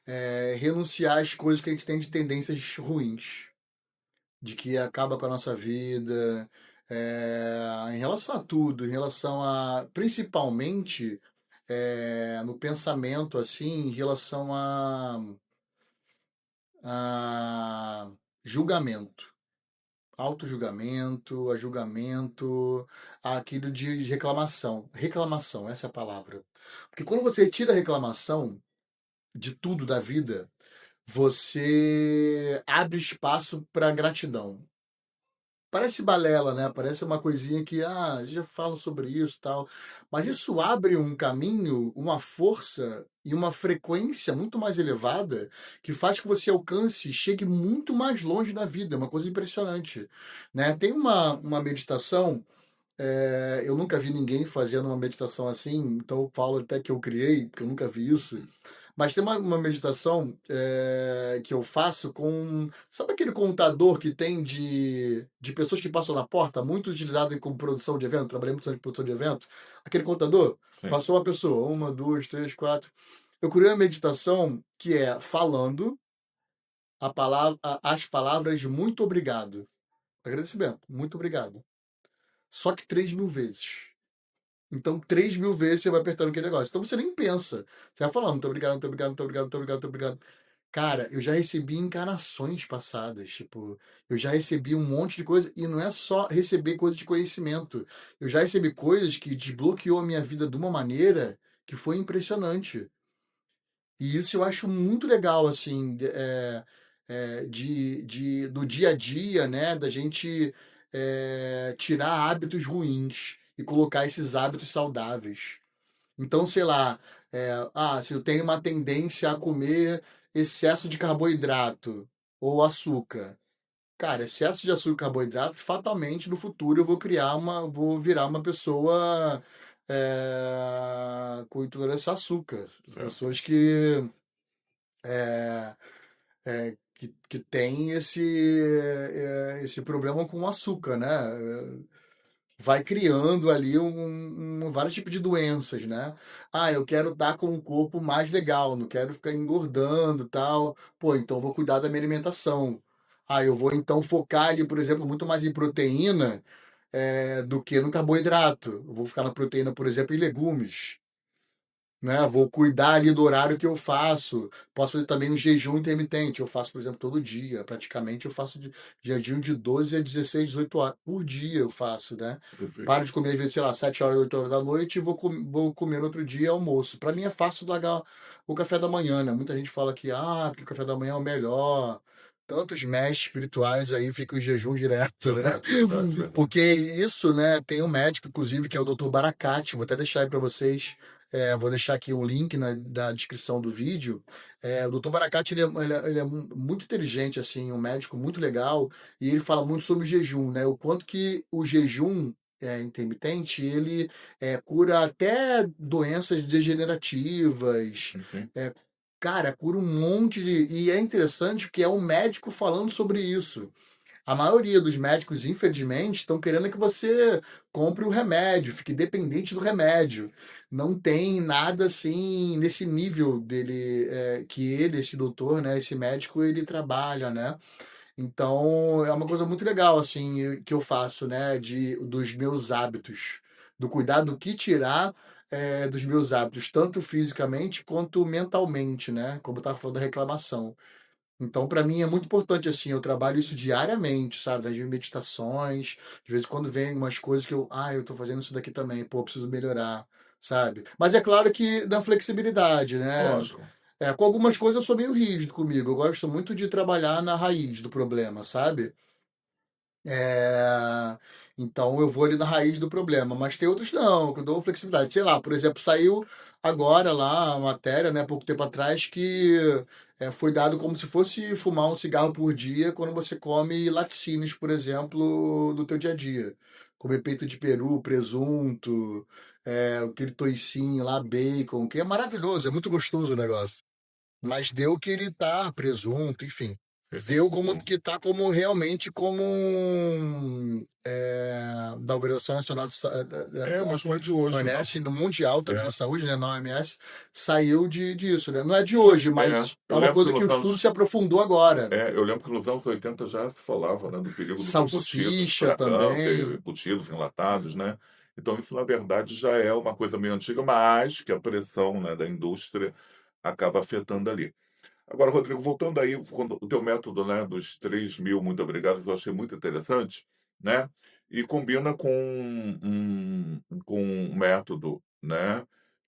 é renunciar às coisas que a gente tem de tendências ruins, de que acaba com a nossa vida, em relação a tudo, em relação a, principalmente, no pensamento, assim, em relação a julgamento. Auto-julgamento, a julgamento, aquilo de reclamação. Reclamação, essa é a palavra. Porque quando você tira a reclamação de tudo da vida, você abre espaço para gratidão. Parece balela, né? Parece uma coisinha que, já falam sobre isso e tal. Mas isso abre um caminho, uma força e uma frequência muito mais elevada que faz que você alcance, chegue muito mais longe na vida. É uma coisa impressionante, né? Tem uma meditação, eu nunca vi ninguém fazendo uma meditação assim, então eu falo até que eu criei, porque eu nunca vi isso. Mas tem uma meditação que eu faço com. Sabe aquele contador que tem de pessoas que passam na porta, muito utilizado como produção de evento? Trabalhei muito anos em produção de evento. Aquele contador, sim, passou uma pessoa, uma, duas, três, quatro. Eu criei uma meditação que é falando as palavras muito obrigado. Agradecimento, muito obrigado. Só que 3.000 vezes. Então, 3.000 vezes você vai apertando aquele negócio. Então você nem pensa. Você vai falando, muito obrigado, muito obrigado, muito obrigado, muito obrigado, muito obrigado. Cara, eu já recebi encarnações passadas, tipo, eu já recebi um monte de coisa, e não é só receber coisas de conhecimento. Eu já recebi coisas que desbloqueou a minha vida de uma maneira que foi impressionante. E isso eu acho muito legal, assim, do dia a dia, né, da gente tirar hábitos ruins e colocar esses hábitos saudáveis. Então, sei lá, se eu tenho uma tendência a comer excesso de carboidrato ou açúcar. Cara, excesso de açúcar e carboidrato, fatalmente no futuro vou virar uma pessoa com intolerância a açúcar. certo. Pessoas que têm esse problema com o açúcar, né? Vai criando ali vários tipos de doenças, né? Eu quero estar com um corpo mais legal, não quero ficar engordando e tal. Pô, então vou cuidar da minha alimentação. Eu vou então focar ali, por exemplo, muito mais em proteína, do que no carboidrato. Eu vou ficar na proteína, por exemplo, em legumes, né? Vou cuidar ali do horário que eu faço. Posso fazer também um jejum intermitente. Eu faço, por exemplo, todo dia. Praticamente eu faço jejum de 12 a 16, 18 horas por dia eu faço, né? Perfeito. Paro de comer às vezes, sei lá, 7 horas, 8 horas da noite e vou comer no outro dia almoço. Para mim é fácil largar o café da manhã, né? Muita gente fala que porque o café da manhã é o melhor. Tantos mestres espirituais aí ficam em jejum direto, né? Verdade, verdade, verdade. Porque isso, né? Tem um médico, inclusive, que é o Dr. Baracate. Vou até deixar aí para vocês. Vou deixar aqui um link na descrição do vídeo. O Dr. Baracate ele é muito inteligente, assim, um médico muito legal, e ele fala muito sobre o jejum, né? O quanto que o jejum intermitente ele cura até doenças degenerativas. Sim, sim. É, cara, cura um monte de. E é interessante porque é um médico falando sobre isso. A maioria dos médicos, infelizmente, estão querendo que você compre o remédio, fique dependente do remédio. Não tem nada assim nesse nível dele, que ele, esse doutor, né, esse médico, ele trabalha, né? Então, é uma coisa muito legal, assim, que eu faço, né, dos meus hábitos, do cuidado que tirar dos meus hábitos, tanto fisicamente quanto mentalmente, né? Como eu estava falando da reclamação. Então, para mim é muito importante assim, eu trabalho isso diariamente, sabe, das minhas meditações, de vez em quando vem umas coisas que eu tô fazendo isso daqui também, pô, eu preciso melhorar, sabe? Mas é claro que na flexibilidade, né? Lógico. Com algumas coisas eu sou meio rígido comigo, eu gosto muito de trabalhar na raiz do problema, sabe? É, então eu vou ali na raiz do problema, mas tem outros não, que eu dou flexibilidade. Sei lá, por exemplo, saiu agora lá a matéria, né, pouco tempo atrás, que foi dado como se fosse fumar um cigarro por dia quando você come laticínios, por exemplo, do teu dia a dia. Comer peito de peru, presunto, aquele toicinho lá, bacon, que é maravilhoso, é muito gostoso o negócio. Mas deu que ele tá presunto, enfim. Deu como Perfeito. que tá como realmente como da Organização Nacional da Mas não é de hoje, não. OMS, no Mundial também É, da Saúde, né, na OMS, saiu disso, né? Não é de hoje, mas é eu uma lembro que coisa que o nos estudo anos se aprofundou agora. eu lembro que nos anos 80 já se falava, né, do perigo dos embutidos Salsicha para câncer, também. embutidos enlatados, né. Então isso, na verdade, já é uma coisa meio antiga, mas que a pressão, né, da indústria acaba afetando ali. Agora, Rodrigo, voltando aí, quando o teu método, né, dos 3.000 muito obrigados, eu achei muito interessante, né, e combina com um método, né,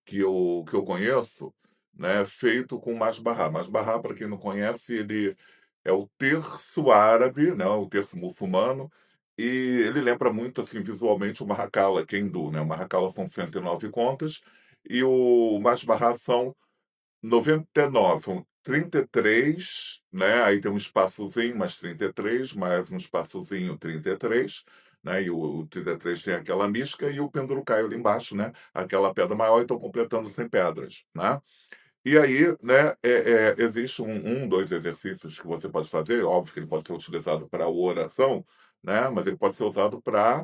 que eu conheço, né, feito com Masbahá. Masbahá, para quem não conhece, ele é o terço árabe, né, o terço muçulmano, e ele lembra muito, assim, visualmente o Mahakala, que é hindu, né. O Mahakala são 109 contas, e o Masbahá são 99, são 33, né, aí tem um espaçozinho, mais 33, mais um espaçozinho, 33, né, e o 33 tem aquela mística e o penduricalho ali embaixo, né, aquela pedra maior, então completando 100 pedras, né. E aí, né, existe 2 exercícios que você pode fazer, óbvio que ele pode ser utilizado para oração, né, mas ele pode ser usado para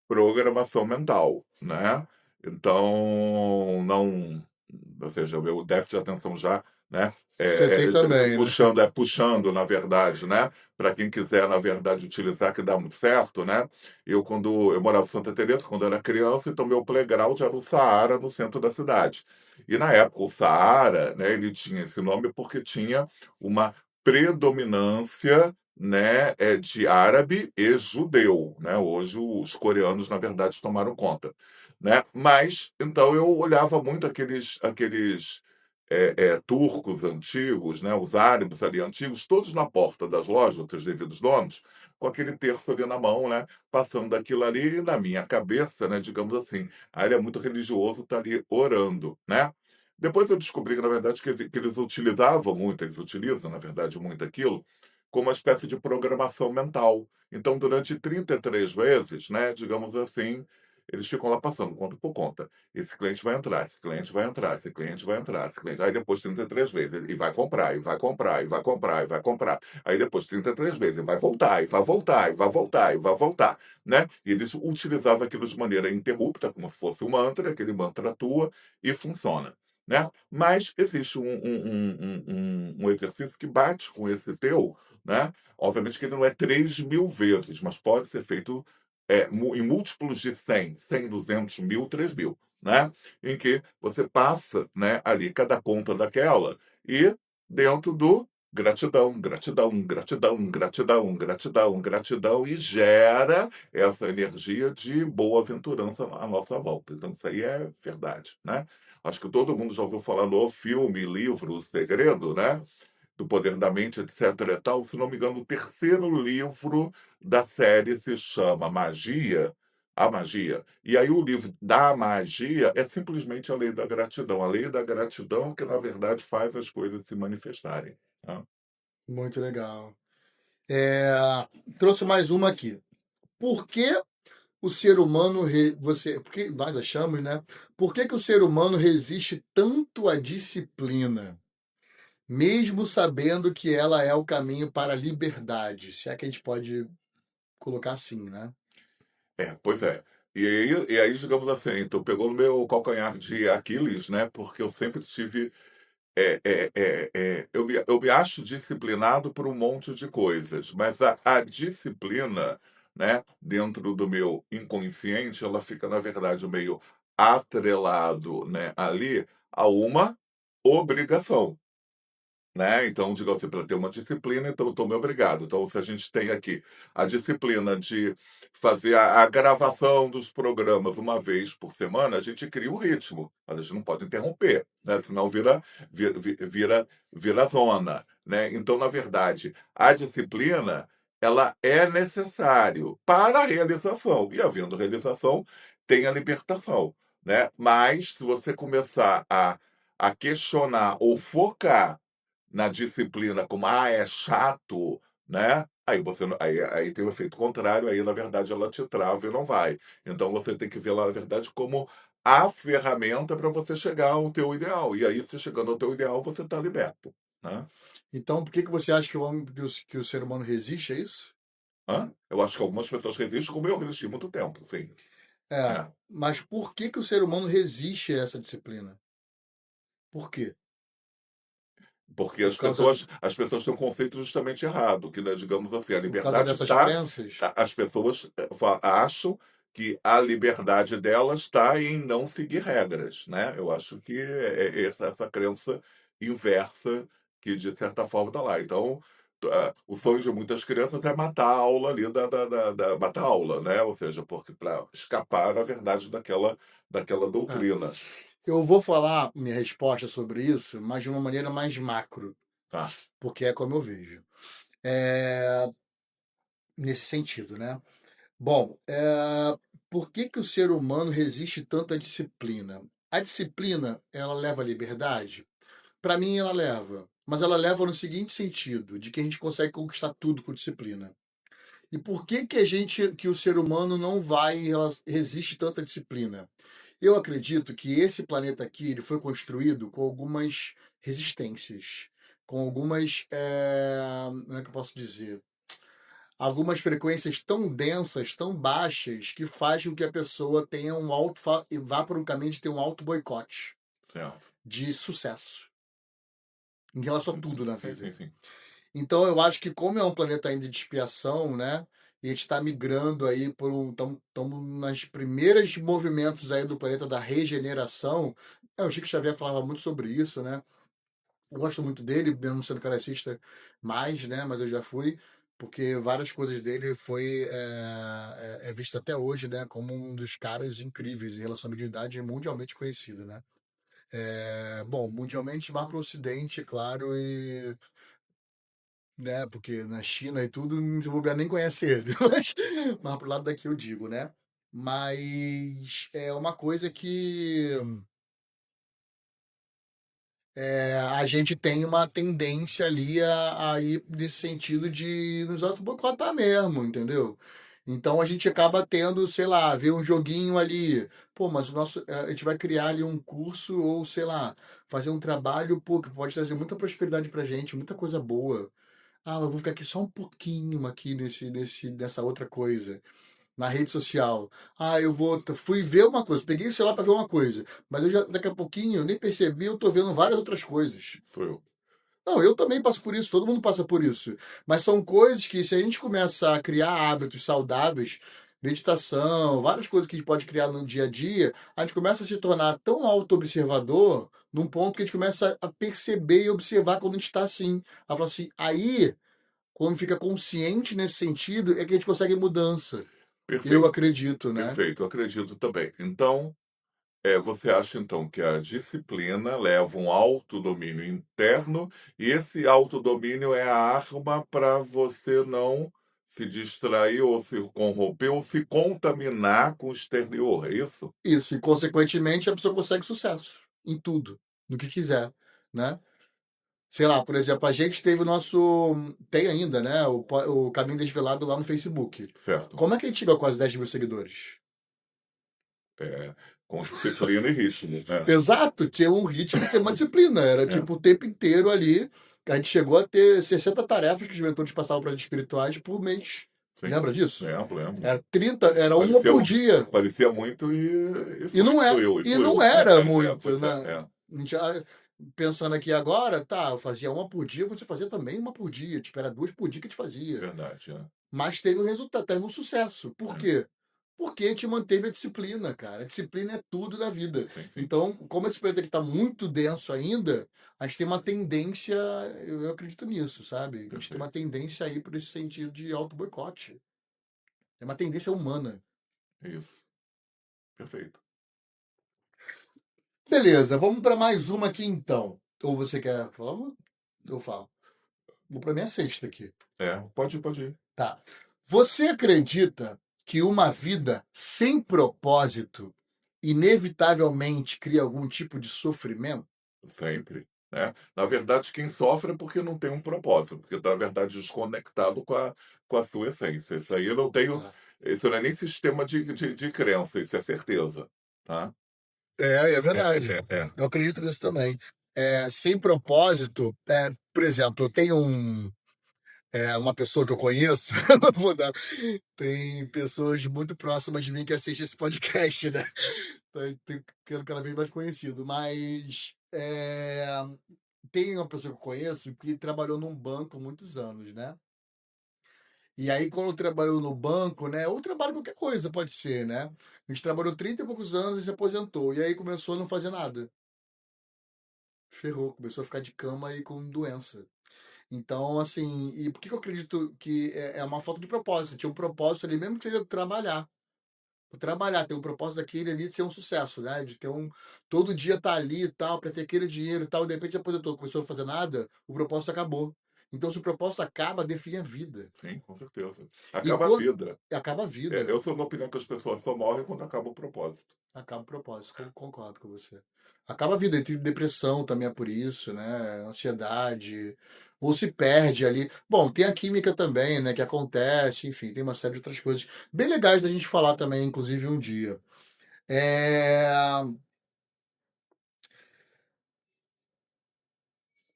programação mental, né. Então, não, ou seja, o meu déficit de atenção já, né, Você tem também, né? puxando, na verdade, né, para quem quiser, na verdade, utilizar, que dá muito certo, né. Quando eu morava em Santa Teresa, quando eu era criança, então meu playground era o Saara, no centro da cidade. E na época o Saara, né, ele tinha esse nome porque tinha uma predominância, né, de árabe e judeu, né? Hoje os coreanos, na verdade, tomaram conta, né? Mas então eu olhava muito aqueles turcos antigos, né? Os árabes ali antigos, todos na porta das lojas, dos devidos donos, com aquele terço ali na mão, né? Passando daquilo ali e na minha cabeça, né? Digamos assim, ele é muito religioso, tá ali orando, né? Depois eu descobri que, na verdade, que eles utilizavam muito, eles utilizam, na verdade, muito aquilo, como uma espécie de programação mental. Então, durante 33 vezes, né, digamos assim, eles ficam lá passando conta por conta. Esse cliente vai entrar, esse cliente vai entrar, esse cliente vai entrar, esse cliente. Aí depois 33 vezes, e vai comprar, e vai comprar, e vai comprar, e vai comprar. Aí depois 33 vezes, e vai voltar, e vai voltar, e vai voltar, e vai voltar, né? E eles utilizavam aquilo de maneira interrupta, como se fosse um mantra, aquele mantra atua e funciona, né? Mas existe um exercício que bate com esse teu, né? Obviamente que ele não é 3.000 vezes, mas pode ser feito em múltiplos de 100, 200, 1.000, 3.000, né? Em que você passa, né, ali cada conta daquela e dentro do gratidão, gratidão, gratidão, gratidão, gratidão, gratidão e gera essa energia de boa-aventurança à nossa volta. Então isso aí é verdade, né? Acho que todo mundo já ouviu falar no filme, livro, O Segredo, né? Do Poder da Mente, etc. e tal. Se não me engano, o terceiro livro da série se chama Magia, a Magia. E aí o livro da magia é simplesmente a lei da gratidão. A lei da gratidão que, na verdade, faz as coisas se manifestarem. Tá? Muito legal. É, trouxe mais uma aqui. Por que o ser humano, porque nós achamos, né? Por que que o ser humano resiste tanto à disciplina, mesmo sabendo que ela é o caminho para a liberdade? Se é que a gente pode colocar assim, né? Pois é. E aí, digamos assim, tu pegou no meu calcanhar de Aquiles, né? Porque eu sempre tive eu me acho disciplinado por um monte de coisas, mas a disciplina, né, dentro do meu inconsciente, ela fica, na verdade, meio atrelado, né, ali a uma obrigação. Né? Então, digo assim, para ter uma disciplina, então eu estou me obrigado. Então, se a gente tem aqui a disciplina de fazer a gravação dos programas uma vez por semana, a gente cria um ritmo, mas a gente não pode interromper, né? Senão vira zona. Né? Então, na verdade, a disciplina ela é necessário para a realização. E havendo realização, tem a libertação. Né? Mas se você começar a questionar ou focar na disciplina como é chato, né? Aí você aí tem o efeito contrário, aí na verdade ela te trava e não vai. Então você tem que ver lá, na verdade, como a ferramenta para você chegar ao teu ideal. E aí, você chegando ao teu ideal, você está liberto. Né? Então, por que que você acha que que o ser humano resiste a isso? Hã? Eu acho que algumas pessoas resistem, como eu resisti muito tempo, sim. É, É. mas por que que o ser humano resiste a essa disciplina? Por quê? Porque Por causa, as pessoas têm um conceito justamente errado, que, né, digamos assim, a por causa liberdade dessas está. crenças? As pessoas acham que a liberdade delas está em não seguir regras, né? Eu acho que é essa crença inversa que, de certa forma, está lá. Então, o sonho de muitas crianças é matar a aula ali, matar a aula, né? Ou seja, porque para escapar, na verdade, daquela É. doutrina. Eu vou falar minha resposta sobre isso, mas de uma maneira mais macro, Tá? porque é como eu vejo. É, nesse sentido, né? Bom, por que que o ser humano resiste tanto à disciplina? A disciplina, ela leva à liberdade? Para mim, ela leva. Mas ela leva no seguinte sentido, de que a gente consegue conquistar tudo com disciplina. E por que que que o ser humano não vai, resiste tanto à disciplina? Eu acredito que esse planeta aqui, ele foi construído com algumas resistências, com algumas, como é que eu posso dizer? Algumas frequências tão densas, tão baixas, que faz com que a pessoa tenha e vá por um caminho de ter um auto boicote Certo. de sucesso em relação a tudo na Sim, sim, vida. sim. Então eu acho que como é um planeta ainda de expiação, né? E a gente está migrando aí por um, estamos nas primeiras movimentos aí do planeta da regeneração. O Chico Xavier falava muito sobre isso, né? Eu gosto muito dele, mesmo sendo caracista mais, né? Mas eu já fui, porque várias coisas dele é visto até hoje, né? Como um dos caras incríveis em relação à mediunidade mundialmente conhecido, né? Bom, mundialmente mais para o Ocidente, claro, e né? Porque na China e tudo, se bobear nem conhece ele, mas pro lado daqui eu digo, né? Mas é uma coisa que a gente tem uma tendência ali a ir nesse sentido de nos autoboicotar mesmo, entendeu? Então a gente acaba tendo, sei lá, ver um joguinho ali, pô, mas a gente vai criar ali um curso ou, sei lá, fazer um trabalho, pô, que pode trazer muita prosperidade pra gente, muita coisa boa. Ah, eu vou ficar aqui só um pouquinho aqui nessa outra coisa, na rede social. Ah, fui ver uma coisa, peguei o celular para ver uma coisa, mas daqui a pouquinho, eu nem percebi, eu tô vendo várias outras coisas. Sou eu. Não, eu também passo por isso, todo mundo passa por isso. Mas são coisas que, se a gente começa a criar hábitos saudáveis, meditação, várias coisas que a gente pode criar no dia a dia, a gente começa a se tornar tão auto-observador, num ponto que a gente começa a perceber e observar quando a gente está assim. A falar assim, aí, quando fica consciente nesse sentido, é que a gente consegue mudança. Eu Perfeito, acredito, né? perfeito, eu acredito também. Então, você acha então que a disciplina leva um autodomínio interno e esse autodomínio é a arma para você não se distrair ou se corromper ou se contaminar com o exterior, é isso? Isso, e consequentemente a pessoa consegue sucesso em tudo, no que quiser, né? Sei lá, por exemplo, a gente teve o nosso. Tem ainda, né? O Caminho Desvelado lá no Facebook. Certo. Como é que a gente chegou a quase 10 mil seguidores? É, com disciplina e ritmo, né? Exato, tinha um ritmo e tinha uma disciplina. Era É, tipo o tempo inteiro ali. A gente chegou a ter 60 tarefas que os mentores passavam para gente espirituais por mês. sim. Lembra disso? Lembro, lembro. Era 30, era uma Parecia, por dia. parecia muito e E não é, fluiu, e e não fluiu. era muito, Pois é, né? A gente, pensando aqui agora, tá, eu fazia uma por dia, você fazia também uma por dia, tipo, era duas por dia que a gente fazia. verdade, Mas teve um resultado, teve um sucesso. Por é. quê? Porque a gente manteve a disciplina, cara. A disciplina é tudo na vida. Sim, sim, Então, como esse planeta aqui está muito denso ainda, a gente tem uma tendência, eu acredito nisso, sabe? A gente tem uma perfeito. tendência aí por esse sentido de auto-boicote. É uma tendência humana. Isso, perfeito. Beleza, vamos para mais uma aqui então. Ou você quer falar uma? Eu falo. Vou para minha sexta aqui. Pode ir. Tá. Você acredita que uma vida sem propósito inevitavelmente cria algum tipo de sofrimento? Sempre, né. Na verdade, quem sofre é porque não tem um propósito, porque tá, na verdade, desconectado com a sua essência. Isso aí eu não tenho, Ah, isso não é nem sistema de crença, isso é certeza, tá. é É verdade. é. Eu acredito nisso também. Sem propósito, por exemplo, eu tenho uma pessoa que eu conheço, não vou dar, tem pessoas muito próximas de mim que assistem esse podcast, né? Tem ficando cada vez mais conhecido, mas tem uma pessoa que eu conheço que trabalhou num banco há muitos anos, né? E aí, quando trabalhou no banco, né? Ou trabalha em qualquer coisa, pode ser, né? A gente trabalhou 30 e poucos anos e se aposentou. E aí começou a não fazer nada. Ferrou, começou a ficar de cama e com doença. Então, assim, e por que que eu acredito que é uma falta de propósito? Tinha um propósito ali, mesmo que seja trabalhar. Trabalhar, ter um propósito daquele ali de ser um sucesso, né? De ter um. Todo dia tá ali e tal, para ter aquele dinheiro e tal, e de repente se aposentou, começou a não fazer nada, o propósito acabou. Então, se o propósito acaba, define a vida. Sim, com certeza. E Acaba a quando. vida. Acaba a vida. Eu sou da opinião que as pessoas só morrem quando acaba o propósito. Acaba o propósito, concordo com você. Acaba a vida, entre depressão também é por isso, né? Ansiedade, ou se perde ali. Bom, tem a química também, né? Que acontece, enfim, tem uma série de outras coisas bem legais da gente falar também, inclusive um dia. É...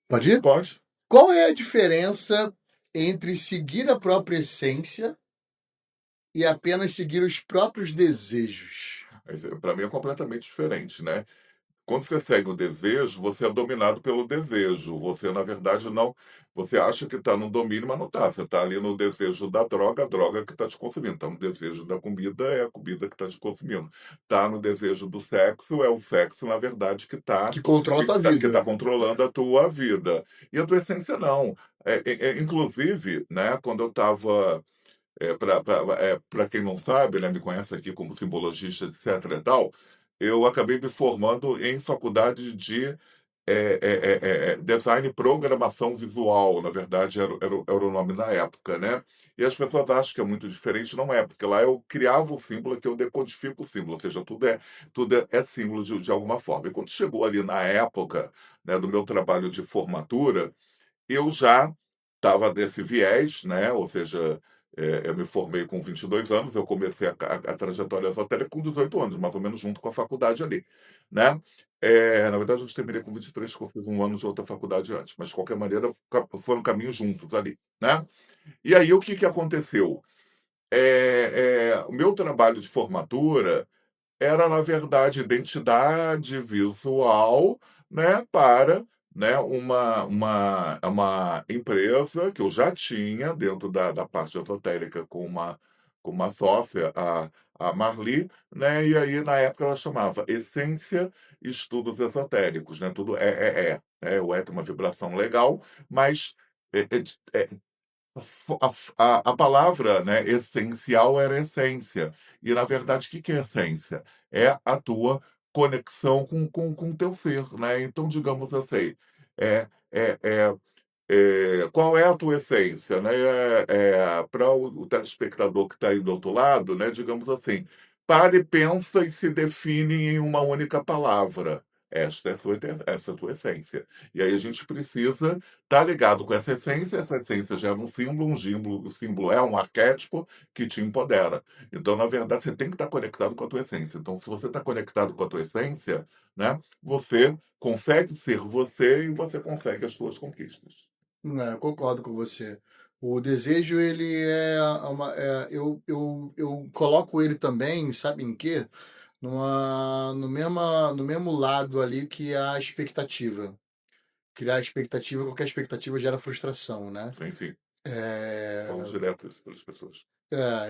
Pode ir? Pode. Qual é a diferença entre seguir a própria essência e apenas seguir os próprios desejos? Para mim é completamente diferente, né. Quando você segue o desejo, você é dominado pelo desejo. Você, na verdade, não. Você acha que está no domínio, mas não está. Você está ali no desejo da droga, a droga que está te consumindo. Está no desejo da comida, é a comida que está te consumindo. Está no desejo do sexo, é o sexo, na verdade, que está Que controla a tua que tá vida. controlando a tua vida. E a tua essência não. Inclusive, né, quando eu estava. Para quem não sabe, né, me conhece aqui como simbologista, etc. e tal, eu acabei me formando em faculdade de design e programação visual, na verdade era o nome na época, né? E as pessoas acham que é muito diferente, não é, porque lá eu criava o símbolo, aqui eu decodifico o símbolo, ou seja, tudo é símbolo de alguma forma. E quando chegou ali na época, né, do meu trabalho de formatura, eu já estava desse viés, né, ou seja, eu me formei com 22 anos, eu comecei a trajetória esotérica com 18 anos, mais ou menos junto com a faculdade ali, né. Na verdade, eu terminei com 23, porque eu fiz um ano de outra faculdade antes, mas de qualquer maneira foram caminhos juntos ali, né. E aí o que que aconteceu? O meu trabalho de formatura era, na verdade, identidade visual, né, para né, uma empresa que eu já tinha dentro da parte esotérica com uma sócia, a Marli, né, e aí na época ela chamava Essência Estudos Esotéricos, né, tudo né, o é tem uma vibração legal, mas é, é, a palavra, né, essencial era essência. E, na verdade, o que que é essência? É a tua conexão com o teu ser, né? Então, digamos assim, é, é, é, qual é a tua essência, né? Para o telespectador que está aí do outro lado, né? Digamos assim, pare, pensa e se define em uma única palavra. Esta é essa é a tua essência. E aí a gente precisa estar ligado com essa essência gera um símbolo é um arquétipo que te empodera. Então, na verdade, você tem que estar conectado com a tua essência. Então, se você está conectado com a tua essência, né, você consegue ser você e você consegue as suas conquistas. Eu concordo com você. O desejo, ele eu coloco ele também, sabe em quê? No mesmo lado ali que a expectativa. Criar expectativa, qualquer expectativa gera frustração, né? Sim, sim. Falo É, direto isso para as pessoas.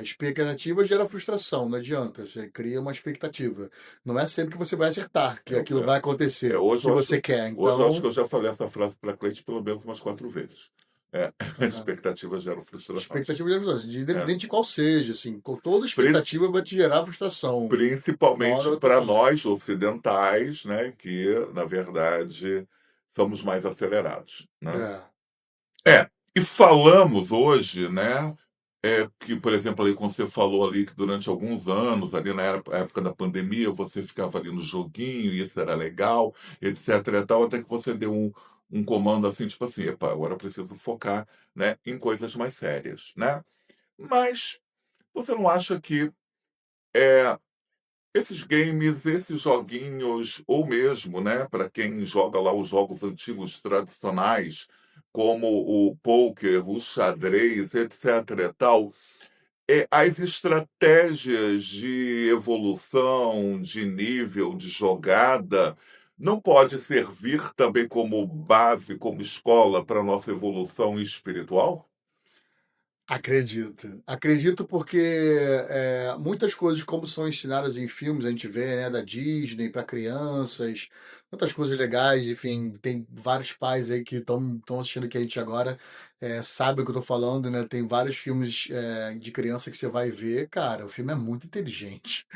expectativa gera frustração, não adianta. Você cria uma expectativa. Não é sempre que você vai acertar, que É, aquilo vai acontecer, hoje, que você quer. hoje eu acho que Então, eu já falei essa frase para a Cleide pelo menos umas 4 vezes. É, ah, expectativas geram frustrações. expectativa gera frustração, É. independente de qual seja, assim, com toda Pri- expectativa vai te gerar frustração, uma hora Principalmente ou outra. para nós ocidentais, né, que, na verdade, somos mais acelerados, né? É, E falamos hoje, né, que, por exemplo, ali quando você falou ali que durante alguns anos, ali na época da pandemia, você ficava ali no joguinho, e isso era legal, etc e tal, até que você deu um comando assim, tipo assim, epa, agora eu preciso focar, né, em coisas mais sérias, né? Mas você não acha que esses games, esses joguinhos, ou mesmo, né, para quem joga lá os jogos antigos tradicionais, como o pôquer, o xadrez, etc e tal, as estratégias de evolução, de nível, de jogada, não pode servir também como base, como escola para a nossa evolução espiritual? acredito. Acredito porque muitas coisas, como são ensinadas em filmes, a gente vê, né, da Disney para crianças, muitas coisas legais, enfim, tem vários pais aí que estão assistindo aqui a gente agora, sabem o que eu tô falando, né? Tem vários filmes de criança que você vai ver, cara, o filme é muito inteligente.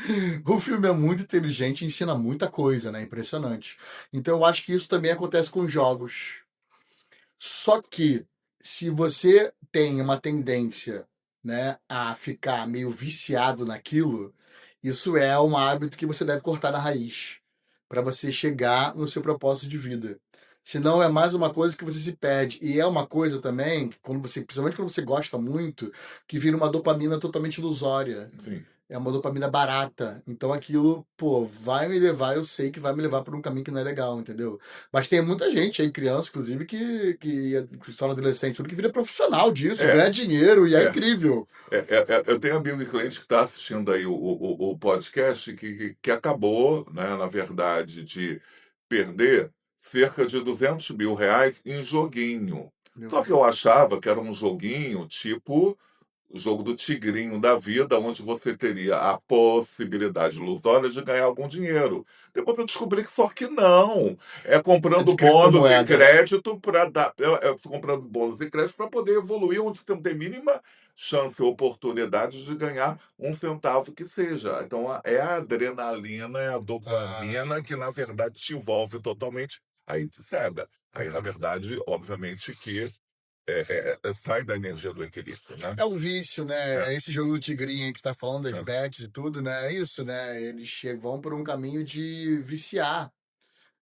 O filme é muito inteligente e ensina muita coisa, né? Impressionante. Então eu acho que isso também acontece com jogos. Só que se você tem uma tendência, né, a ficar meio viciado naquilo, isso é um hábito que você deve cortar na raiz para você chegar no seu propósito de vida. Senão é mais uma coisa que você se perde. E é uma coisa também, que quando você, principalmente quando você gosta muito, que vira uma dopamina totalmente ilusória. Sim. É uma dopamina barata. Então aquilo, pô, vai me levar, eu sei que vai me levar por um caminho que não é legal, entendeu? Mas tem muita gente aí, criança, inclusive, que se torna adolescente, tudo que vira profissional disso, É, ganha dinheiro e é é. incrível. Eu tenho amigo e cliente que está assistindo aí o podcast que acabou, né, na verdade, de perder cerca de R$ 200 mil em joguinho. Meu Só que eu Deus. achava que era um joguinho tipo o jogo do tigrinho da vida, onde você teria a possibilidade ilusória de ganhar algum dinheiro. Depois eu descobri que só que não. É É comprando de bônus e criptomoeda, né? crédito para dar. Comprando bônus e crédito para poder evoluir onde você não tem mínima chance ou oportunidade de ganhar um centavo que seja. Então é a adrenalina, é a Ah, dopamina que, na verdade, te envolve totalmente. Aí te cega. Aí, na ah. verdade, obviamente que sai da energia do equilíbrio, né? É o vício, É, né? É esse jogo do tigrinho aí que está falando das é. bets e tudo, né? É isso, né? Eles vão por um caminho de viciar,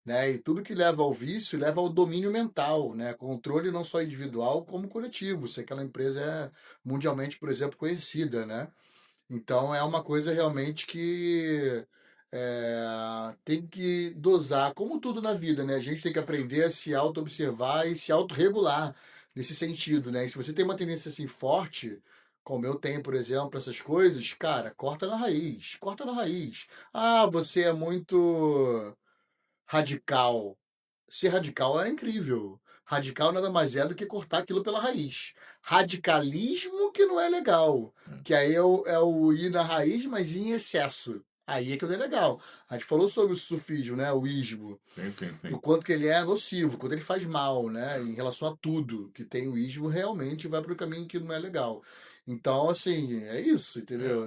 né? E tudo que leva ao vício leva ao domínio mental, né? Controle não só individual como coletivo. Se aquela empresa é mundialmente, por exemplo, conhecida, né? Então é uma coisa realmente que tem que dosar, como tudo na vida, né? A gente tem que aprender a se auto-observar e se autorregular nesse sentido, né? E se você tem uma tendência assim forte, como eu tenho, por exemplo, essas coisas, cara, corta na raiz, corta na raiz. Ah, você é muito radical. ser radical é incrível. Radical nada mais é do que cortar aquilo pela raiz. Radicalismo que não é legal. Hum. Que aí é o ir na raiz, mas em excesso. Aí é que não é legal. A gente falou sobre o sufismo, né? O ismo. Sim, sim, O sim. quanto que ele é nocivo, quanto ele faz mal, né? Em relação a tudo que tem o ismo, realmente vai para o caminho que não é legal. Então, assim, é isso, É. entendeu?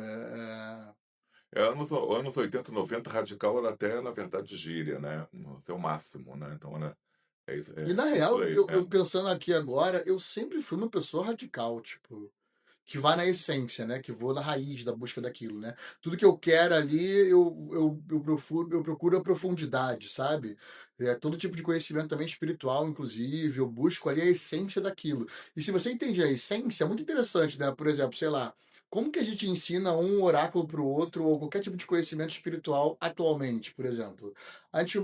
Anos 80, 90, radical era até, na verdade, gíria, né? No seu máximo, né? Então, E na é isso real, daí. eu pensando aqui agora, eu sempre fui uma pessoa radical, tipo. Que vai na essência, né? Que vou na raiz da busca daquilo, né? Tudo que eu quero ali, eu procuro a profundidade, sabe? Todo tipo de conhecimento também espiritual, inclusive, eu busco ali a essência daquilo. E se você entende a essência, é muito interessante, né? Por exemplo, sei lá, como que a gente ensina um oráculo para o outro, ou qualquer tipo de conhecimento espiritual atualmente, por exemplo? A gente,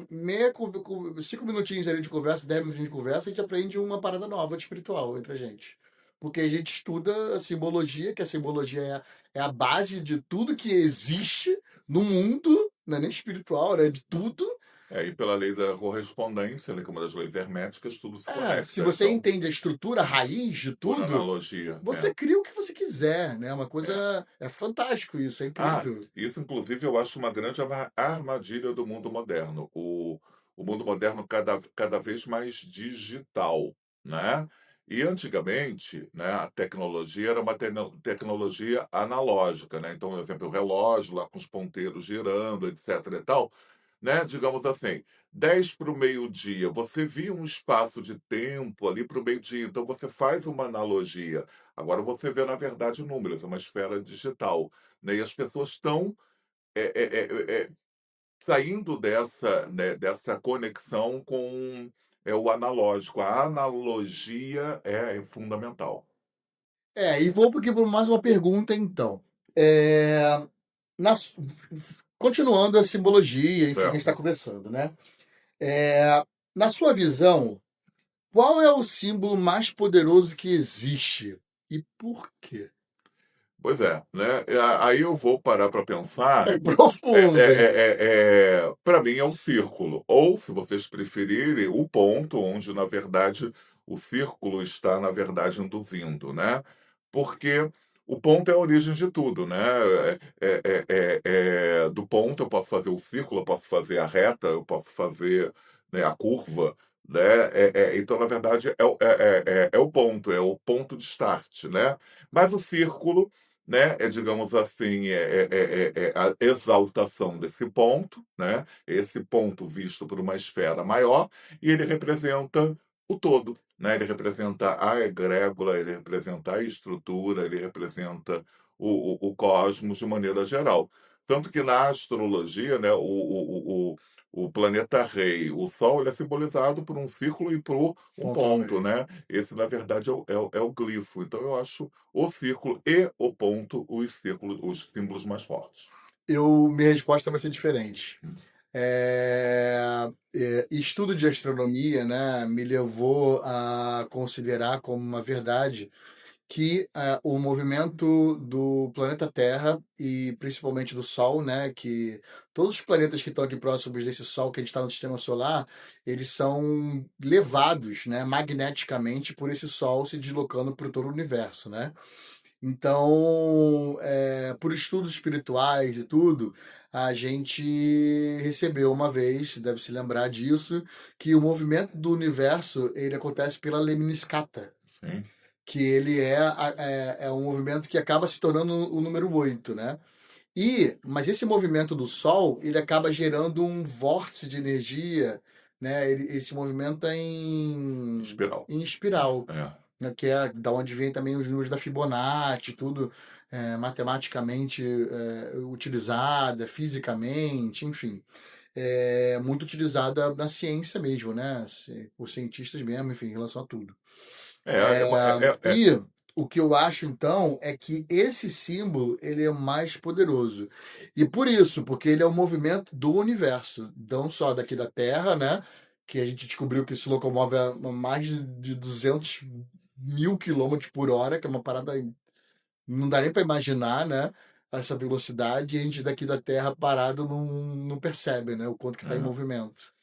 5 minutinhos ali de conversa, 10 minutinhos de conversa, a gente aprende uma parada nova de espiritual entre a gente. Porque a gente estuda a simbologia, que a simbologia é a base de tudo que existe no mundo, não é nem espiritual, né? De tudo. E pela lei da correspondência, né, que é uma das leis herméticas, tudo se Se conecta. você Então, entende a estrutura, a raiz de por tudo, analogia, você cria o que você quiser, né? Uma é. coisa. É fantástico isso, é Ah, incrível. isso inclusive eu acho uma grande armadilha do mundo moderno. O mundo moderno cada vez mais digital, né? E antigamente, né, a tecnologia era uma tecnologia analógica, né? Então, por exemplo, o relógio lá com os ponteiros girando, etc. e tal, né? Digamos assim, 10 para o meio-dia, você via um espaço de tempo ali para o meio-dia, então você faz uma analogia. Agora você vê, na verdade, números, é uma esfera digital, né? E as pessoas estão saindo dessa conexão com o analógico. A analogia é fundamental. E vou porque por mais uma pergunta, então. É, na su- Continuando a simbologia, enfim, que a gente está Certo? conversando, né? Na sua visão, qual é o símbolo mais poderoso que existe? E por quê? Pois é, né? Aí eu vou parar para pensar. É profundo, hein? Para mim é um círculo, ou, se vocês preferirem, o ponto onde, na verdade, o círculo está, na verdade, induzindo, né? Porque o ponto é a origem de tudo, né? Do ponto eu posso fazer o círculo, eu posso fazer a reta, eu posso fazer, né, a curva, né? Então, na verdade, é o ponto de start, né? Mas o círculo, né, digamos assim, a exaltação desse ponto, né, esse ponto visto por uma esfera maior, e ele representa o todo, né, ele representa a egrégora, ele representa a estrutura, ele representa o cosmos de maneira geral. Tanto que na astrologia, né, o planeta rei, o Sol, ele é simbolizado por um círculo e por um Ponto no ponto, meio. né? Esse, na verdade, é o glifo. Então, eu acho o círculo e o ponto, os símbolos mais fortes. Minha resposta vai ser diferente. Hum. Estudo de astronomia, né, me levou a considerar como uma verdade que o movimento do planeta Terra e principalmente do Sol, né, que todos os planetas que estão aqui próximos desse Sol que a gente está no Sistema Solar, eles são levados, né, magneticamente por esse Sol se deslocando por todo o universo, né? Então, por estudos espirituais e tudo, a gente recebeu uma vez, deve se lembrar disso, que o movimento do universo ele acontece pela lemniscata, Sim, que ele é um movimento que acaba se tornando o número 8, né? Mas esse movimento do Sol, ele acaba gerando um vórtice de energia, né? Ele se movimenta espiral. em espiral, É. né? Que é da onde vem também os números da Fibonacci, tudo matematicamente utilizada, fisicamente, enfim. É muito utilizada na ciência mesmo, né? Por cientistas mesmo, enfim, em relação a tudo. É, é, E o que eu acho então é que esse símbolo ele é mais poderoso. E por isso, porque ele é o movimento do universo, não só daqui da Terra, né? Que a gente descobriu que se locomove a mais de 200 mil quilômetros por hora, que é uma parada não dá nem para imaginar, né? Essa velocidade, e a gente daqui da Terra parado não percebe, né? O quanto que está em é. movimento.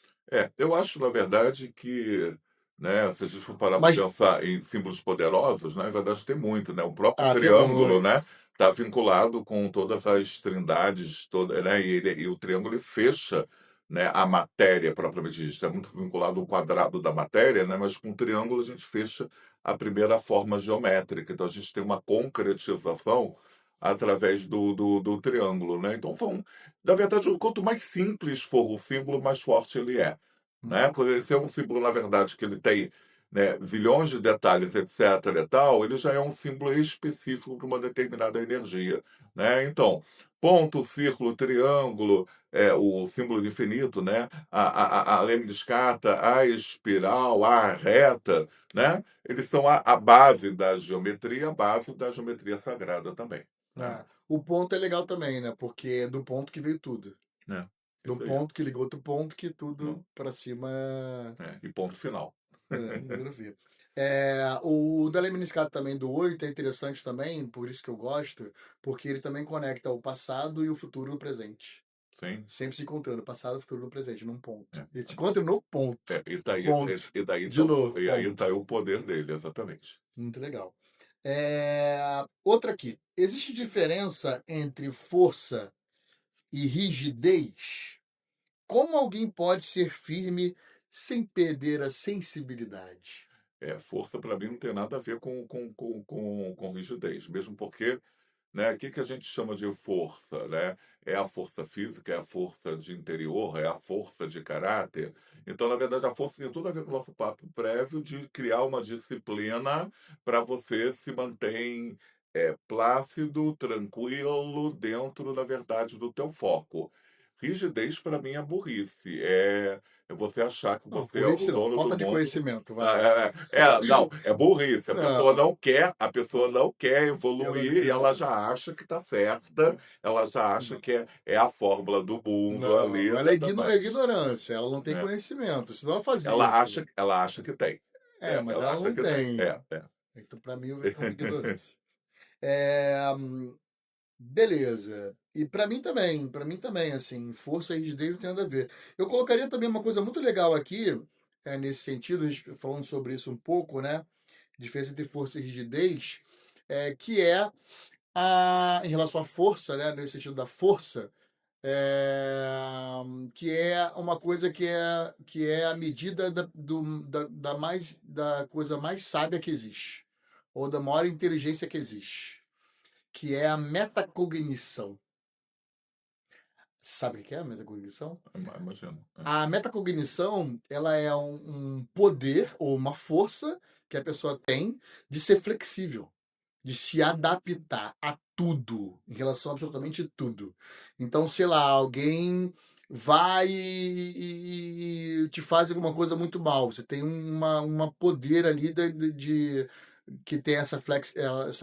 Eu acho, na verdade, que, né, se a gente for parar para Mas pensar em símbolos poderosos, né, na verdade tem muito, né? O próprio tem triângulo, muito. né, está vinculado com todas as trindades, toda, né, e o triângulo ele fecha, né, a matéria propriamente dita. Está muito vinculado ao quadrado da matéria, né, mas com o triângulo a gente fecha a primeira forma geométrica. Então a gente tem uma concretização através do triângulo, né? Então são, na verdade, quanto mais simples for o símbolo, mais forte ele é, Hum. né? Por ele ser um símbolo, na verdade, que ele tem, né, zilhões de detalhes, etc. e tal, ele já é um símbolo específico para uma determinada energia, né? Então, ponto, círculo, triângulo, o símbolo de infinito, né? A lemniscata, a espiral, a reta, né? Eles são a base da geometria, a base da geometria sagrada também, né? O ponto é legal também, né? Porque é do ponto que veio tudo. É, Do isso aí. ponto que ligou outro ponto que tudo Não, para cima e ponto final. número V. O da Lemniscata também do 8 é interessante também, por isso que eu gosto, porque ele também conecta o passado e o futuro no presente. Sim. Sempre se encontrando, passado, futuro no presente, num ponto. É. Ele se encontra no ponto. E daí, Ponto. e daí De então, novo, e aí tá ponto. aí o poder dele, exatamente. Muito legal. Outra aqui. Existe diferença entre força e rigidez? Como alguém pode ser firme sem perder a sensibilidade? Força para mim não tem nada a ver com rigidez, mesmo porque, né, o que que a gente chama de força, né? É a força física, é a força de interior, é a força de caráter. Então, na verdade, a força tem tudo a ver com o nosso papo prévio de criar uma disciplina para você se manter plácido, tranquilo, dentro, na verdade, do teu foco. Rigidez, para mim, é burrice. É você achar que Não, você é o burrice não. dono do Falta de mundo. conhecimento, Ah, vai. não, é burrice. Não, A pessoa não quer ela evoluir e ela não. já acha que está certa, ela já acha Não, que é a fórmula do mundo ali, não, ela é exatamente. ignorância, ela não tem Né? conhecimento, senão ela fazia, pô. Ela acha que tem. Mas Ela ela acha não que tem. tem. É. Então, para mim, é ignorância. É, beleza. E para mim também, assim, força e rigidez não tem nada a ver. Eu colocaria também uma coisa muito legal aqui, nesse sentido, a gente falando sobre isso um pouco, né? Diferença entre força e rigidez, que é em relação à força, né? Nesse sentido da força, que é uma coisa que é a medida da coisa mais sábia que existe, ou da maior inteligência que existe, que é a metacognição. Sabe o que é a metacognição? Imagino. A metacognição, ela é um poder ou uma força que a pessoa tem de ser flexível, de se adaptar a tudo, em relação a absolutamente tudo. Então, sei lá, alguém vai e te faz alguma coisa muito mal. Você tem uma poder ali que tem essa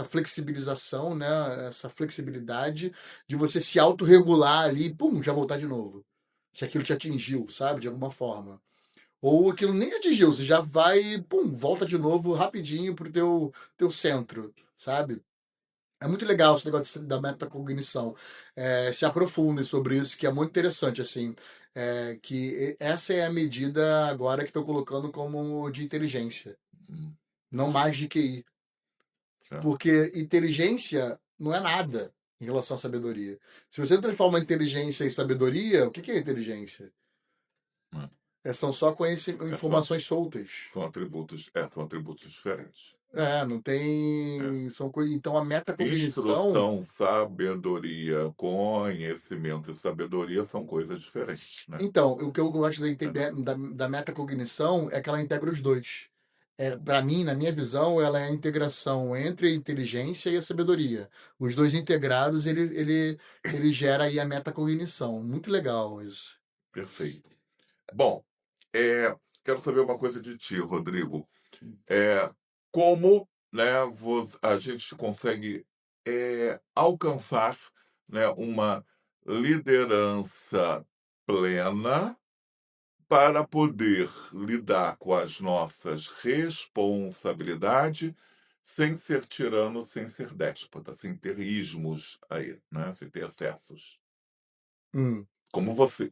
flexibilização, né? Essa flexibilidade de você se autorregular ali e, pum, já voltar de novo. Se aquilo te atingiu, sabe? De alguma forma. Ou aquilo nem atingiu, você já vai, pum, volta de novo rapidinho pro teu centro, sabe? É muito legal esse negócio da metacognição. Se aprofundem sobre isso, que é muito interessante, assim. Essa é a medida agora que estão colocando como de inteligência, não Entendi. mais de QI. Certo. Porque inteligência não é nada em relação à sabedoria. Se você transforma inteligência em sabedoria, o que é inteligência? É. São só É, são, informações soltas. são atributos diferentes. Né? Não É. tem. Então a metacognição. Instrução, sabedoria, conhecimento e sabedoria são coisas diferentes, né? Então, o que eu gosto É. da metacognição é que ela integra os dois. Para mim, na minha visão, ela é a integração entre a inteligência e a sabedoria. Os dois integrados, ele gera aí a metacognição. Muito legal isso. Perfeito. Bom, quero saber uma coisa de ti, Rodrigo. É, como, né, a gente consegue alcançar, né, uma liderança plena para poder lidar com as nossas responsabilidades sem ser tirano, sem ser déspota, sem ter ismos aí, né, sem ter excessos. Hum. Como você,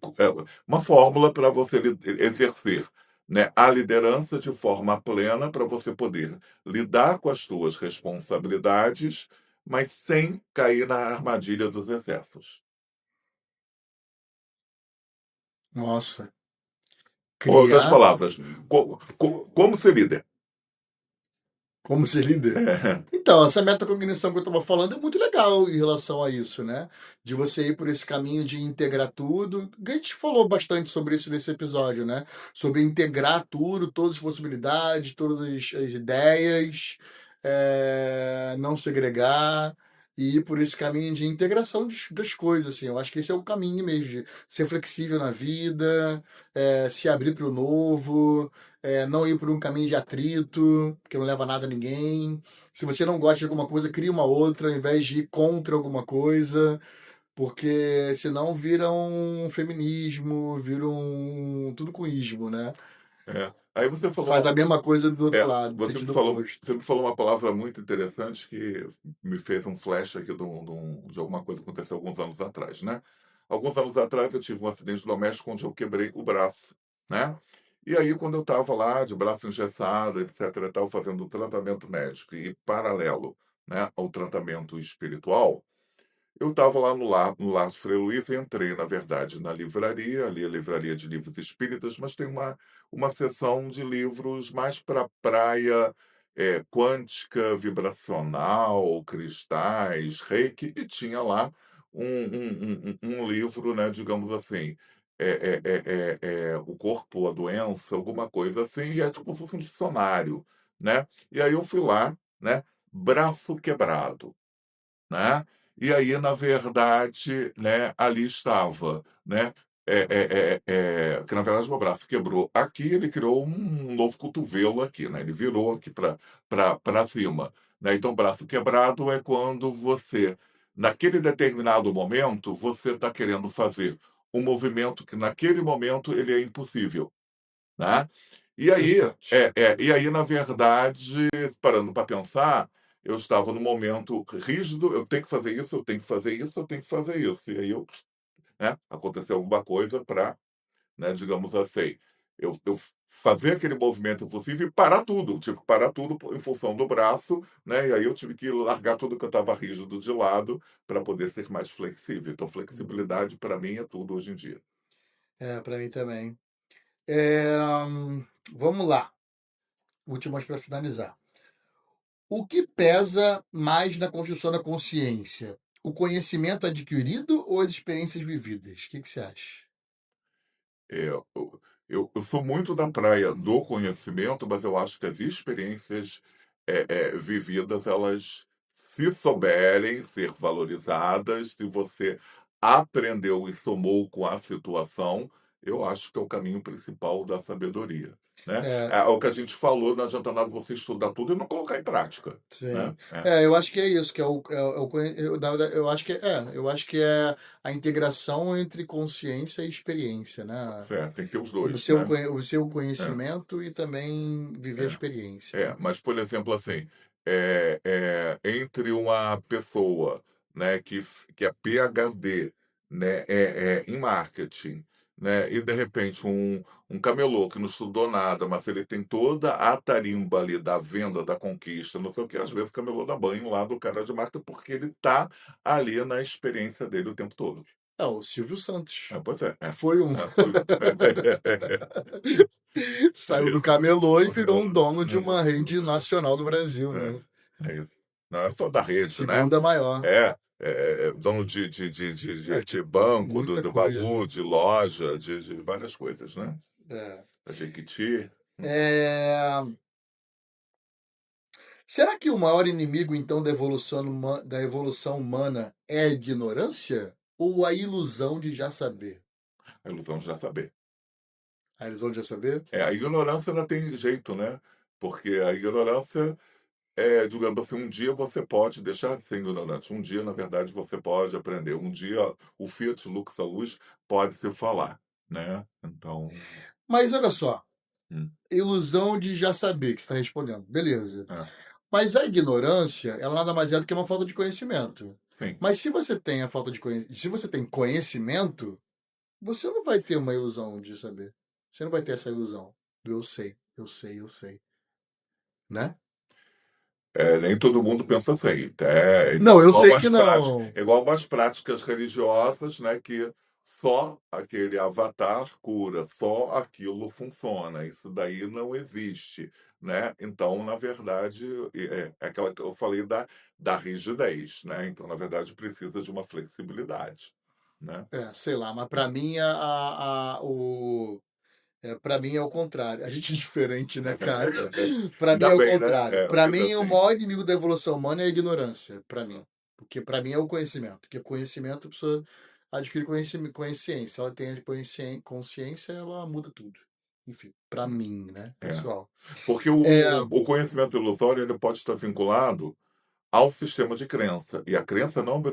uma fórmula para você exercer, né, a liderança de forma plena para você poder lidar com as suas responsabilidades, mas sem cair na armadilha dos excessos. Nossa, Outras criar palavras, como ser líder? como ser líder. Então, essa metacognição que eu estava falando é muito legal em relação a isso, né? De você ir por esse caminho de integrar tudo. A gente falou bastante sobre isso nesse episódio, né? Sobre integrar tudo, todas as possibilidades, todas as ideias, não segregar e ir por esse caminho de integração das coisas, assim. Eu acho que esse é o caminho mesmo, de ser flexível na vida, se abrir para o novo, não ir por um caminho de atrito, que não leva a nada a ninguém. Se você não gosta de alguma coisa, cria uma outra, ao invés de ir contra alguma coisa, porque senão vira um feminismo, vira um tudo com ismo, né? Aí você Faz falou, a mesma coisa do outro lado, sentido oposto. você me falou uma palavra muito interessante que me fez um flash aqui de alguma coisa que aconteceu alguns anos atrás, né? Alguns anos atrás eu tive um acidente doméstico onde eu quebrei o braço, né? E aí, quando eu estava lá, de braço engessado, etc, e tal, fazendo o tratamento médico e paralelo, né, ao tratamento espiritual, eu estava lá no Largo Frei Luiz e entrei, na verdade, na livraria, ali a livraria de livros espíritas, mas tem uma seção de livros mais para praia, quântica, vibracional, cristais, reiki, e tinha lá um livro, né, digamos assim, o corpo, a doença, alguma coisa assim, e é tipo como se fosse um dicionário, né? E aí eu fui lá, né, braço quebrado, né? E aí, na verdade, né, ali estava, né, que na verdade meu braço quebrou aqui, ele criou um novo cotovelo aqui, né? Ele virou aqui para cima, né? Então, braço quebrado é quando você, naquele determinado momento, você está querendo fazer um movimento que naquele momento ele é impossível, né? Interessante. E aí, na verdade, parando para pensar, eu estava num momento rígido, eu tenho que fazer isso, eu tenho que fazer isso, eu tenho que fazer isso. E aí eu, né, aconteceu alguma coisa para, né, digamos assim, eu fazer aquele movimento impossível e parar tudo. Eu tive que parar tudo em função do braço, né? E aí eu tive que largar tudo que eu estava rígido de lado para poder ser mais flexível. Então, flexibilidade para mim é tudo hoje em dia. Para mim também. É, vamos lá. Últimas para finalizar. O que pesa mais na construção da consciência? O conhecimento adquirido ou as experiências vividas? O que você acha? É, eu sou muito da praia do conhecimento, mas eu acho que as experiências vividas, elas, se souberem ser valorizadas, se você aprendeu e somou com a situação, eu acho que é o caminho principal da sabedoria, né? É, É o que a gente falou, não adianta nada você estudar tudo e não colocar em prática, sim. né? É, Eu acho que é isso, que eu acho que é a integração entre consciência e experiência, né? certo, tem que ter os dois, Obter né? o seu É, conhecimento e também viver a é. experiência, né? Mas, por exemplo, assim, entre uma pessoa, né, que é PhD, né, em marketing, né, e de repente um camelô que não estudou nada, mas ele tem toda a tarimba ali da venda, da conquista, não sei o que, às vezes o camelô dá banho lá do cara de marketing porque ele está ali na experiência dele o tempo todo. O Silvio Santos Pois é, foi um. foi. É Saiu do isso. camelô e virou um dono de uma rede nacional do Brasil, né? É isso. Não é só da rede, né? Segunda maior. Dono De de banco, muita do coisa. baú, de loja, de várias coisas, né? É. Da Jequiti. É, Será que o maior inimigo, então, da evolução humana é a ignorância ou a ilusão de já saber? A ilusão de já saber. A ilusão de já saber? A ignorância não tem jeito, né? Porque a ignorância digamos assim, um dia você pode deixar de ser ignorante. Um dia, na verdade, você pode aprender. Um dia o Fiat Lux, a luz, pode se falar, né? Então, Mas olha só, hum, ilusão de já saber que você está respondendo. Beleza. é, Mas a ignorância, ela nada mais é do que uma falta de conhecimento. sim, Mas se você tem a falta de conhecimento, se você tem conhecimento, você não vai ter uma ilusão de saber. Você não vai ter essa ilusão do eu sei, eu sei, eu sei, né? Nem todo mundo pensa assim. É Não, eu igual sei que umas práticas, não. é igual umas práticas religiosas, né, que só aquele avatar cura, só aquilo funciona. Isso daí não existe, né? Então, na verdade, é aquela que eu falei da rigidez, né? Então, na verdade, precisa de uma flexibilidade, né? É, sei lá, mas para mim para mim é o contrário. A gente é diferente, né, cara? Para mim é Ainda o bem, né? contrário. É, Para sendo mim, o assim. maior inimigo da evolução humana é a ignorância, para mim. Porque para mim é o conhecimento. Porque conhecimento, a pessoa adquire consciência. Ela tem consciência, ela muda tudo. Enfim, para mim, né, É. pessoal? Porque É, o conhecimento ilusório ele pode estar vinculado ao sistema de crença. E a crença não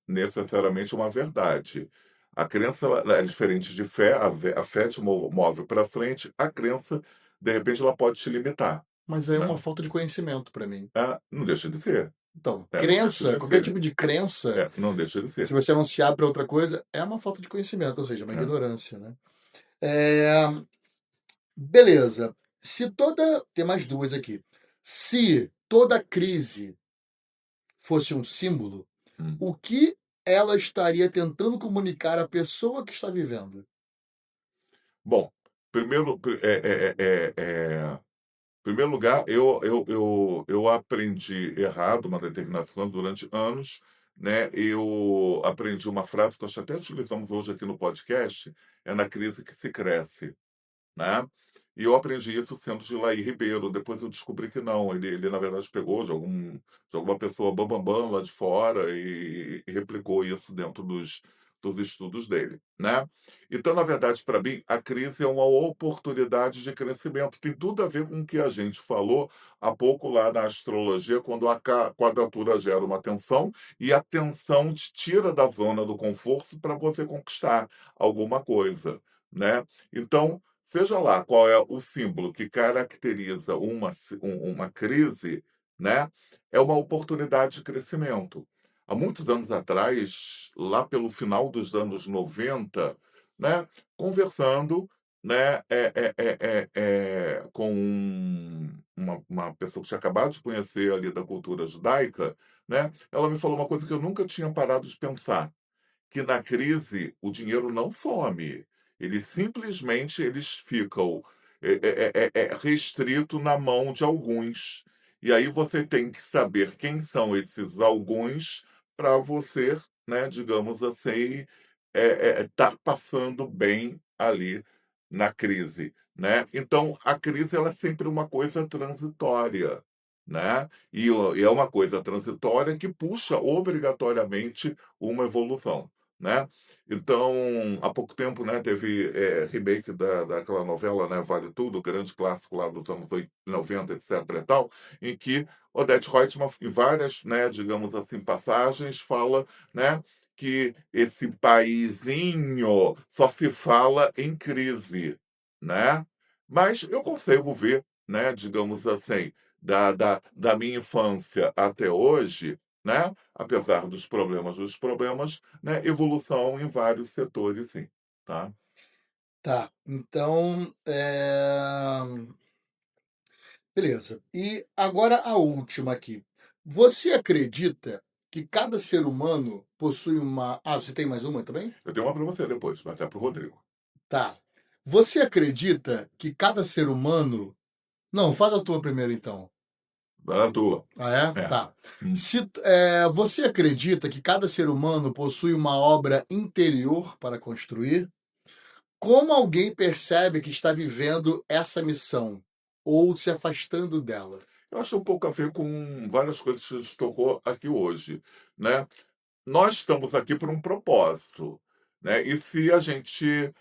necessariamente é uma verdade. A crença ela é diferente de fé, a fé te move para frente, a crença, de repente, ela pode te limitar. mas é uma Né? falta de conhecimento para mim. Não deixa de ser. Então, Não deixa crença, de qualquer ser. tipo de crença, Não deixa de se ser. você não se abre para outra coisa, é uma falta de conhecimento, ou seja, uma Né? ignorância, né? É, beleza. Se toda. Tem mais duas aqui. Se toda crise fosse um símbolo, Hum. o que ela estaria tentando comunicar à pessoa que está vivendo? Bom, primeiro, primeiro lugar, eu aprendi errado uma determinada coisa durante anos, né? Eu aprendi uma frase que nós até utilizamos hoje aqui no podcast, é na crise que se cresce, né? E eu aprendi isso sendo de Laí Ribeiro. Depois eu descobri que não. Ele na verdade, pegou de alguma pessoa bambambam lá de fora e replicou isso dentro dos estudos dele, né? Então, na verdade, para mim, a crise é uma oportunidade de crescimento. Tem tudo a ver com o que a gente falou há pouco lá na astrologia, quando a quadratura gera uma tensão e a tensão te tira da zona do conforto para você conquistar alguma coisa, né? Então, seja lá qual é o símbolo que caracteriza uma crise, né, é uma oportunidade de crescimento. Há muitos anos atrás, lá pelo final dos anos 90, né, conversando, né, com uma pessoa que tinha acabado de conhecer ali da cultura judaica, né, ela me falou uma coisa que eu nunca tinha parado de pensar, que na crise o dinheiro não some. Eles ficam restrito na mão de alguns. E aí você tem que saber quem são esses alguns para você, né, digamos assim, estar passando bem ali na crise, né? Então a crise ela é sempre uma coisa transitória, né? E é uma coisa transitória que puxa obrigatoriamente uma evolução, né? Então, há pouco tempo, né, teve remake daquela novela, né, Vale Tudo, grande clássico lá dos anos 90, etc. e tal, em que Odete Roitman, em várias, né, digamos assim, passagens, fala, né, que esse paizinho só se fala em crise, né? Mas eu consigo ver, né, digamos assim, da minha infância até hoje, né, apesar dos problemas, né, evolução em vários setores, sim, tá? Tá, então, beleza. E agora a última aqui. Você acredita que cada ser humano possui uma. Ah, você tem mais uma também? Eu tenho uma para você depois, mas é para o Rodrigo. Tá. Você acredita que cada ser humano. Não, faz a tua primeiro então. Vai lá, tua. Ah, é? É. Tá. Hum. Você acredita que cada ser humano possui uma obra interior para construir? Como alguém percebe que está vivendo essa missão ou se afastando dela? Eu acho um pouco a ver com várias coisas que a gente tocou aqui hoje, né? Nós estamos aqui por um propósito, né? E se a gente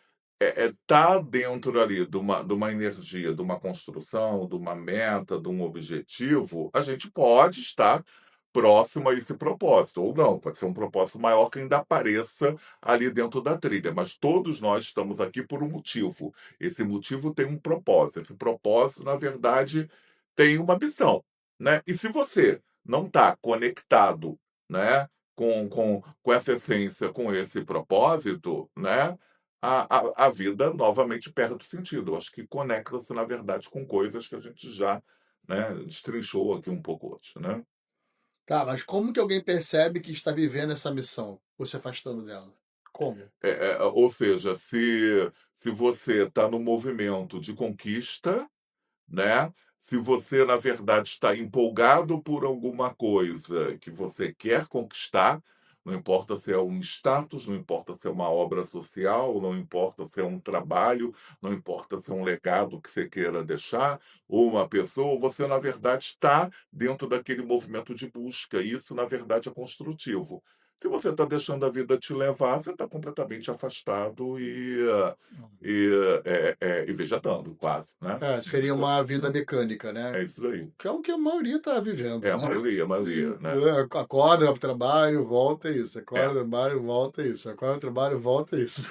tá dentro ali de uma energia, de uma construção, de uma meta, de um objetivo, a gente pode estar próximo a esse propósito, ou não, pode ser um propósito maior que ainda apareça ali dentro da trilha, mas todos nós estamos aqui por um motivo. Esse motivo tem um propósito, esse propósito, na verdade, tem uma missão, né? E se você não está conectado, né, com essa essência, com esse propósito, né? a vida novamente perde o sentido. Eu acho que conecta-se, na verdade, com coisas que a gente já, né, destrinchou aqui um pouco hoje, né. Tá, mas como que alguém percebe que está vivendo essa missão, ou se afastando dela? Como? Ou seja, se você está no movimento de conquista, né, se você, na verdade, está empolgado por alguma coisa que você quer conquistar, não importa se é um status, não importa se é uma obra social, não importa se é um trabalho, não importa se é um legado que você queira deixar, ou uma pessoa, você, na verdade, está dentro daquele movimento de busca. E isso, na verdade, é construtivo. Se você está deixando a vida te levar, você está completamente afastado e vegetando, quase, né? É, seria uma vida mecânica, né? É isso daí. Que é o que a maioria está É vivendo, a né? maioria, a maioria, né. Acorda, vai pro trabalho, volta isso. É, Acorda, trabalho, volta isso. Acorda, trabalho, volta isso.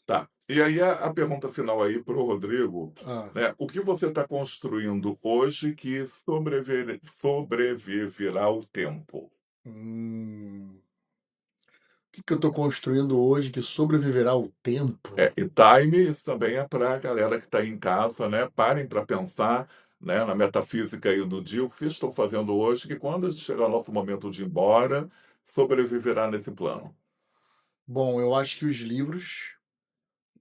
tá. E aí a pergunta final aí para o Rodrigo, Ah, né, o que você está construindo hoje que sobreviverá ao tempo? o que eu estou construindo hoje que sobreviverá ao tempo? E time, isso também é para a galera que está aí em casa, né, parem para pensar, né, na metafísica aí do dia, o que vocês estão fazendo hoje, que quando chegar o nosso momento de ir embora, sobreviverá nesse plano. Bom, eu acho que os livros,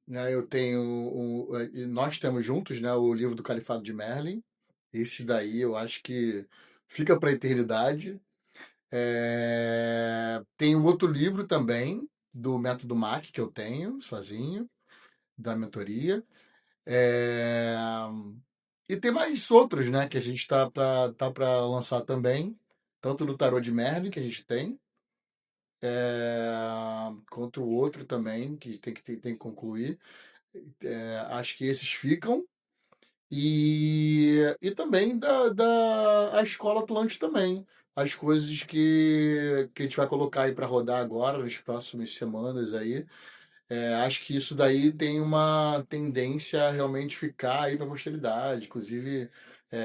né? Eu tenho e nós temos juntos, né? O livro do Califado de Merlin. Esse daí eu acho que fica para a eternidade. Tem um outro livro também do Método MAC que eu tenho sozinho, da mentoria. É, E tem mais outros, né, que a gente tá para lançar também, tanto do Tarô de Merlin que a gente tem, quanto o outro também que tem que concluir. Acho que esses ficam. E também a Escola Atlântica também. As coisas que a gente vai colocar aí para rodar agora, nas próximas semanas aí. Acho que isso daí tem uma tendência a realmente ficar aí para a posteridade. Inclusive,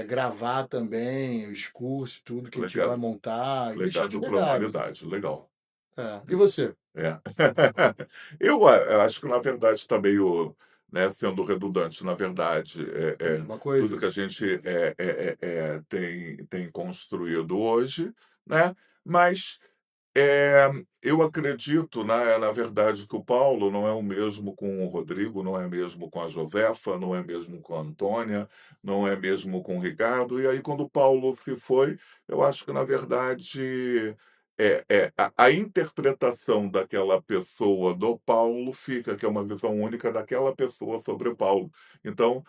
gravar também os cursos, tudo que a gente vai Legado, montar e deixar de legado para a legado. humanidade, legal. E você? É. Eu acho que na verdade está meio, né, sendo redundante, na verdade, Mesma tudo coisa? que a gente, tem construído hoje, né, mas eu acredito, na verdade, que o Paulo não é o mesmo com o Rodrigo, não é mesmo com a Josefa, não é mesmo com a Antônia, não é mesmo com o Ricardo. E aí, quando o Paulo se foi, eu acho que, na verdade, a interpretação daquela pessoa do Paulo fica, que é uma visão única daquela pessoa sobre o Paulo. Então,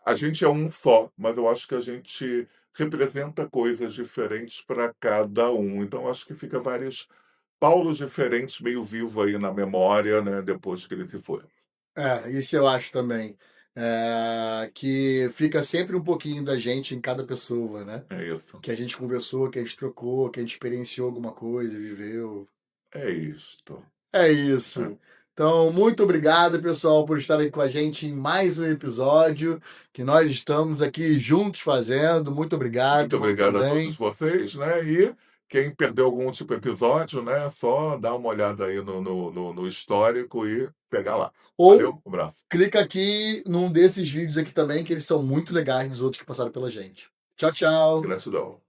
a gente é um só, mas eu acho que a gente representa coisas diferentes para cada um. Então, eu acho que fica vários Paulos diferentes meio vivo aí na memória, né, depois que ele se foi. Isso eu acho também. Que fica sempre um pouquinho da gente em cada pessoa, né? É isso. Que a gente conversou, que a gente trocou, que a gente experienciou alguma coisa, viveu. É isto. É É. isso. Então, muito obrigado, pessoal, por estarem com a gente em mais um episódio que nós estamos aqui juntos fazendo. Muito obrigado, Muito irmão, obrigado a todos também. vocês, né, e quem perdeu algum tipo de episódio, né, só dá uma olhada aí no histórico e pegar lá. Ou Valeu, um abraço. clica aqui num desses vídeos aqui também, que eles são muito legais dos outros que passaram pela gente. Tchau, tchau. Gratidão.